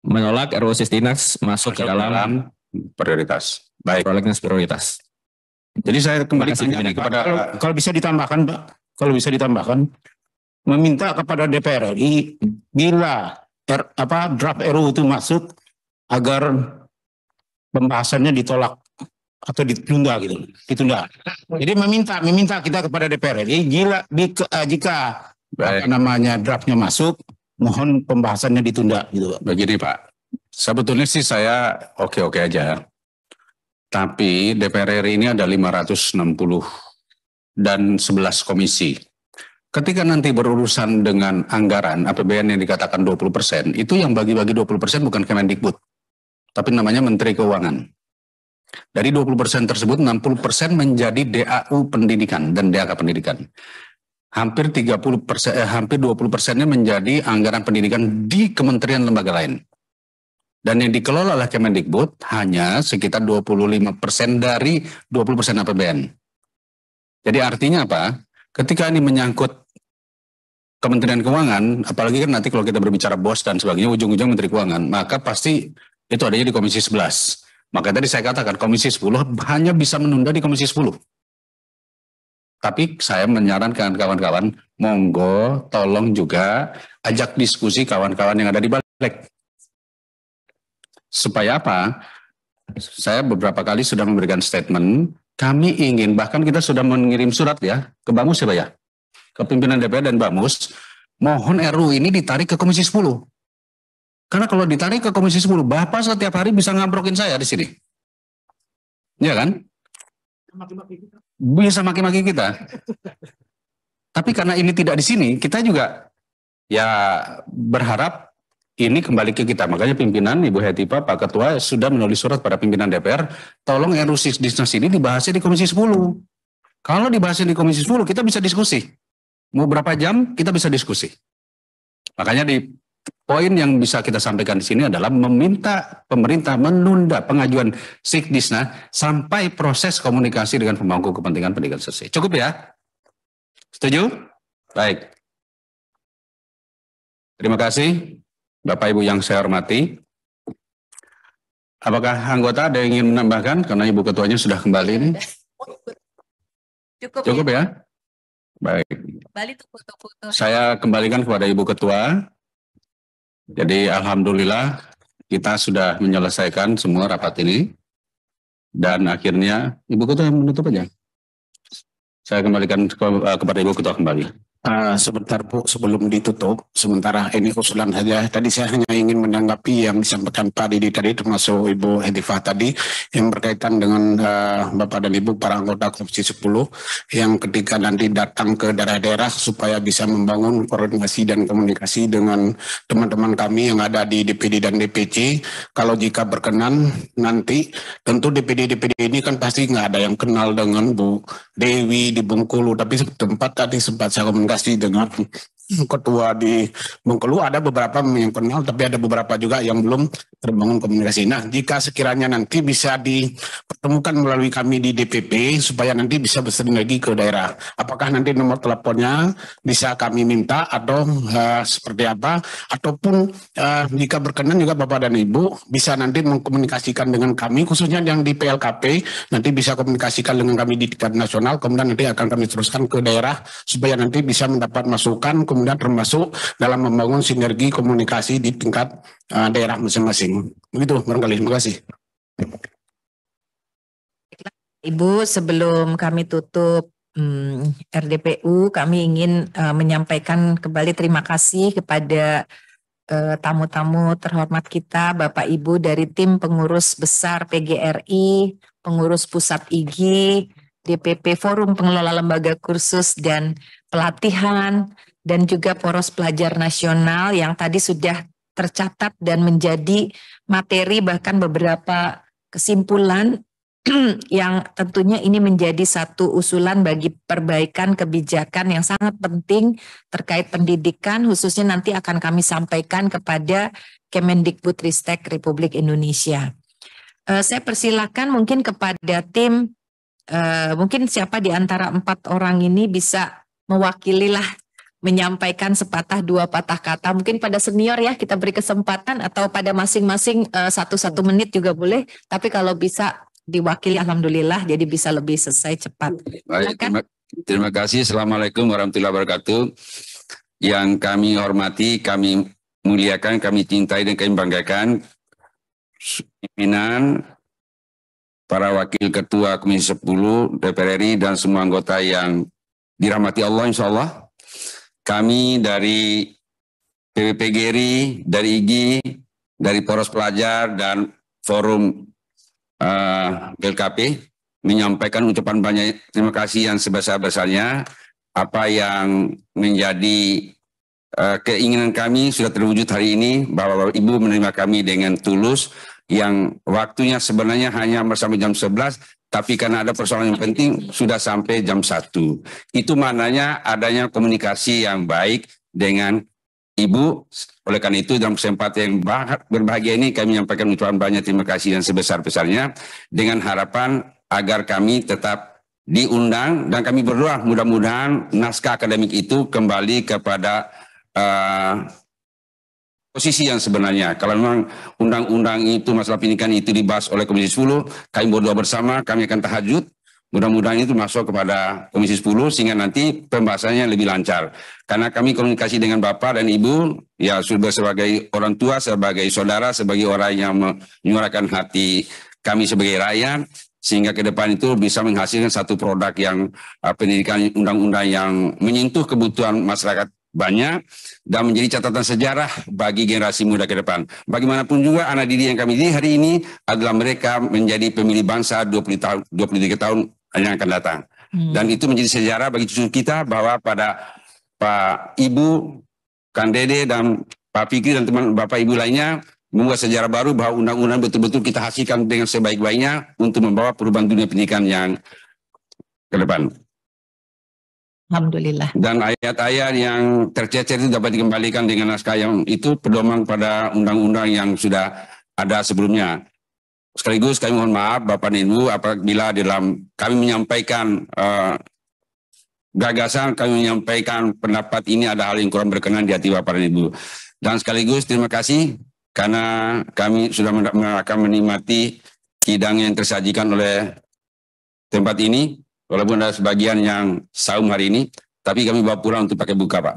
menolak RUU Sisdiknas masuk ke dalam prioritas. Baik. Prolegnas prioritas. Jadi saya kembali Terima kasih, tanya Pimpinan. kepada Kalau bisa ditambahkan, Pak, kalau bisa ditambahkan, meminta kepada DPR RI bila draft RUU itu masuk agar pembahasannya ditolak atau ditunda gitu, ditunda. Jadi meminta kita kepada DPR RI jika Baik. draftnya masuk, mohon pembahasannya ditunda gitu. begini Pak. Sebetulnya sih saya oke-oke aja. Tapi DPR RI ini ada 560 dan 11 komisi. Ketika nanti berurusan dengan anggaran APBN yang dikatakan 20%, itu yang bagi-bagi 20% bukan Kemendikbud, tapi namanya Menteri Keuangan. Dari 20% tersebut, 60% menjadi DAU pendidikan dan DAK pendidikan. Hampir 20%-nya menjadi anggaran pendidikan di kementerian lembaga lain. Dan yang dikelola oleh Kemendikbud hanya sekitar 25% dari 20% APBN. Jadi artinya apa? Ketika ini menyangkut Kementerian Keuangan, apalagi kan nanti kalau kita berbicara BOS dan sebagainya, ujung-ujung Menteri Keuangan, maka pasti itu adanya di Komisi 11. Maka tadi saya katakan Komisi 10 hanya bisa menunda di Komisi 10. Tapi saya menyarankan kawan-kawan, monggo tolong juga ajak diskusi kawan-kawan yang ada di balik. Supaya apa? Saya beberapa kali sudah memberikan statement, kami ingin, bahkan kita sudah mengirim surat ya, ke Bamus ya Pak ya, ke pimpinan DPR dan Bamus, mohon RUU ini ditarik ke Komisi 10. Karena kalau ditarik ke Komisi 10, Bapak setiap hari bisa ngambrokin saya di sini. Ya kan? Bisa maki-maki kita. Tapi karena ini tidak di sini, kita juga ya berharap ini kembali ke kita. Makanya pimpinan Ibu Hetipa, Pak Ketua sudah menulis surat pada pimpinan DPR, tolong RUU Sisdiknas ini dibahasnya di Komisi 10. Kalau dibahasnya di Komisi 10, kita bisa diskusi. Mau berapa jam, kita bisa diskusi. Makanya di poin yang bisa kita sampaikan di sini adalah meminta pemerintah menunda pengajuan Sisdiknas sampai proses komunikasi dengan pemangku kepentingan pendidikan selesai. Cukup ya? Setuju? Baik. Terima kasih. Bapak Ibu yang saya hormati, apakah anggota ada yang ingin menambahkan? Karena Ibu Ketuanya sudah kembali ini. Cukup ya? Baik. Kembali tuh foto-foto. Saya kembalikan kepada Ibu Ketua. Jadi alhamdulillah kita sudah menyelesaikan semua rapat ini. Dan akhirnya Ibu Ketua yang menutup aja. Saya kembalikan kepada Ibu Ketua kembali. Sebentar Bu, sebelum ditutup, sementara ini usulan saja. Tadi saya hanya ingin menanggapi yang disampaikan Pak Didi tadi, termasuk Ibu Hedifah tadi, yang berkaitan dengan Bapak dan Ibu para anggota Komisi 10, yang ketika nanti datang ke daerah-daerah supaya bisa membangun koordinasi dan komunikasi dengan teman-teman kami yang ada di DPD dan DPC. Kalau jika berkenan nanti, tentu DPD ini kan pasti nggak ada yang kenal dengan Bu Dewi di Bengkulu, tapi tempat tadi sempat saya komunikasi dengan ketua di Bengkulu, ada beberapa yang kenal, tapi ada beberapa juga yang belum terbangun komunikasi. Nah, jika sekiranya nanti bisa dipertemukan melalui kami di DPP, supaya nanti bisa bersinergi ke daerah. Apakah nanti nomor teleponnya bisa kami minta atau seperti apa? Ataupun jika berkenan juga Bapak dan Ibu bisa nanti mengkomunikasikan dengan kami, khususnya yang di PLKP, nanti bisa komunikasikan dengan kami di tingkat nasional, kemudian nanti akan kami teruskan ke daerah, supaya nanti bisa mendapat masukan, kemudian termasuk dalam membangun sinergi komunikasi di tingkat daerah masing-masing. Begitu barangkali. Terima kasih. Ibu, sebelum kami tutup RDPU, kami ingin menyampaikan kembali terima kasih kepada tamu-tamu terhormat kita, Bapak Ibu dari tim pengurus besar PGRI, pengurus pusat IG, DPP Forum Pengelola Lembaga Kursus dan Pelatihan, dan juga Poros Pelajar Nasional yang tadi sudah tercatat dan menjadi materi bahkan beberapa kesimpulan yang tentunya ini menjadi satu usulan bagi perbaikan kebijakan yang sangat penting terkait pendidikan, khususnya nanti akan kami sampaikan kepada Kemendikbudristek Republik Indonesia. Saya persilakan mungkin kepada tim, mungkin siapa di antara 4 orang ini bisa mewakililah menyampaikan sepatah dua patah kata. Mungkin pada senior ya kita beri kesempatan, atau pada masing-masing 1 menit juga boleh. Tapi kalau bisa diwakili alhamdulillah, jadi bisa lebih selesai cepat. Baik, terima kasih. Assalamualaikum warahmatullahi wabarakatuh. Yang kami hormati, kami muliakan, kami cintai dan kami banggakan pimpinan, para wakil ketua Komisi 10 DPR RI dan semua anggota yang dirahmati Allah insya Allah. Kami dari PPPGRI, dari IGI, dari Poros Pelajar dan Forum BLKP menyampaikan ucapan banyak terima kasih yang sebesar-besarnya. Apa yang menjadi keinginan kami sudah terwujud hari ini, bahwa Bapak Ibu menerima kami dengan tulus, yang waktunya sebenarnya hanya sampai jam 11, tapi karena ada persoalan yang penting sudah sampai jam 1. Itu maknanya adanya komunikasi yang baik dengan Ibu. Oleh karena itu dalam kesempatan yang berbahagia ini kami menyampaikan ucapan banyak terima kasih yang sebesar-besarnya, dengan harapan agar kami tetap diundang, dan kami berdoa mudah-mudahan naskah akademik itu kembali kepada posisi yang sebenarnya. Kalau memang undang-undang itu, masalah pendidikan itu dibahas oleh Komisi 10, kami berdoa bersama, kami akan tahajud, mudah-mudahan itu masuk kepada Komisi 10 sehingga nanti pembahasannya lebih lancar. Karena kami komunikasi dengan Bapak dan Ibu, ya sudah sebagai orang tua, sebagai saudara, sebagai orang yang menyuarakan hati kami sebagai rakyat, sehingga ke depan itu bisa menghasilkan satu produk yang pendidikan undang-undang yang menyentuh kebutuhan masyarakat banyak dan menjadi catatan sejarah bagi generasi muda ke depan. Bagaimanapun juga anak didik yang kami didik hari ini adalah mereka menjadi pemilih bangsa 23 tahun yang akan datang. Dan itu menjadi sejarah bagi cucu kita, bahwa pada Pak Ibu, Kang Dede dan Pak Fikri dan teman Bapak Ibu lainnya membuat sejarah baru, bahwa undang-undang betul-betul kita hasilkan dengan sebaik-baiknya untuk membawa perubahan dunia pendidikan yang ke depan. Alhamdulillah. Dan ayat-ayat yang tercecer itu dapat dikembalikan dengan naskah yang itu pedoman pada undang-undang yang sudah ada sebelumnya. Sekaligus kami mohon maaf Bapak dan Ibu apabila dalam kami menyampaikan gagasan, kami menyampaikan pendapat ini ada hal yang kurang berkenan di hati Bapak dan Ibu. Dan sekaligus terima kasih karena kami sudah akan menikmati hidangan yang tersajikan oleh tempat ini. Walaupun ada sebagian yang saum hari ini, tapi kami bawa pulang untuk pakai buka, Pak.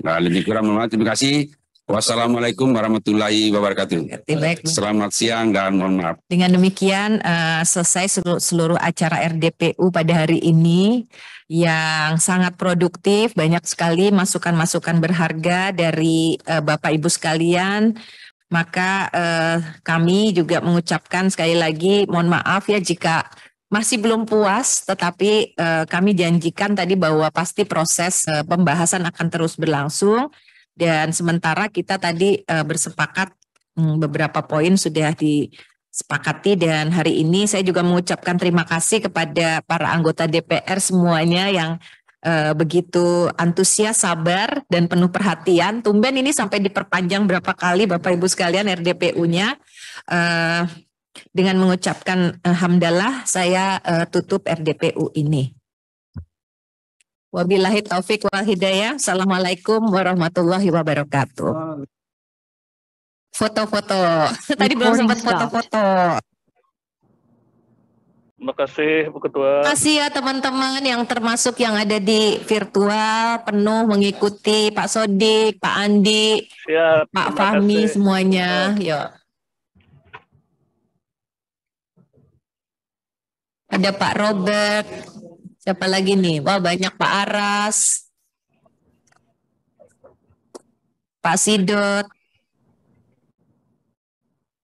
Nah, lebih kurang mohon maaf, terima kasih. Wassalamualaikum warahmatullahi wabarakatuh. Selamat siang dan mohon maaf. Dengan demikian selesai seluruh acara RDPU pada hari ini yang sangat produktif, banyak sekali masukan-masukan berharga dari Bapak Ibu sekalian. Maka kami juga mengucapkan sekali lagi mohon maaf ya jika masih belum puas, tetapi kami janjikan tadi bahwa pasti proses pembahasan akan terus berlangsung, dan sementara kita tadi bersepakat beberapa poin sudah disepakati, dan hari ini saya juga mengucapkan terima kasih kepada para anggota DPR semuanya yang begitu antusias, sabar, dan penuh perhatian. Tumben ini sampai diperpanjang berapa kali Bapak Ibu sekalian RDPU-nya. Dengan mengucapkan hamdalah, saya tutup RDPU ini. Wabillahi taufik wal hidayah. Assalamualaikum warahmatullahi wabarakatuh. Foto-foto. Tadi belum sempat foto-foto. Terima kasih Bu Ketua. Terima kasih ya teman-teman yang termasuk yang ada di virtual penuh mengikuti, Pak Sodik, Pak Andi, Siap, Pak Fahmi semuanya. Yuk. Ada Pak Robert, siapa lagi nih? Wah banyak, Pak Aras, Pak Sidot,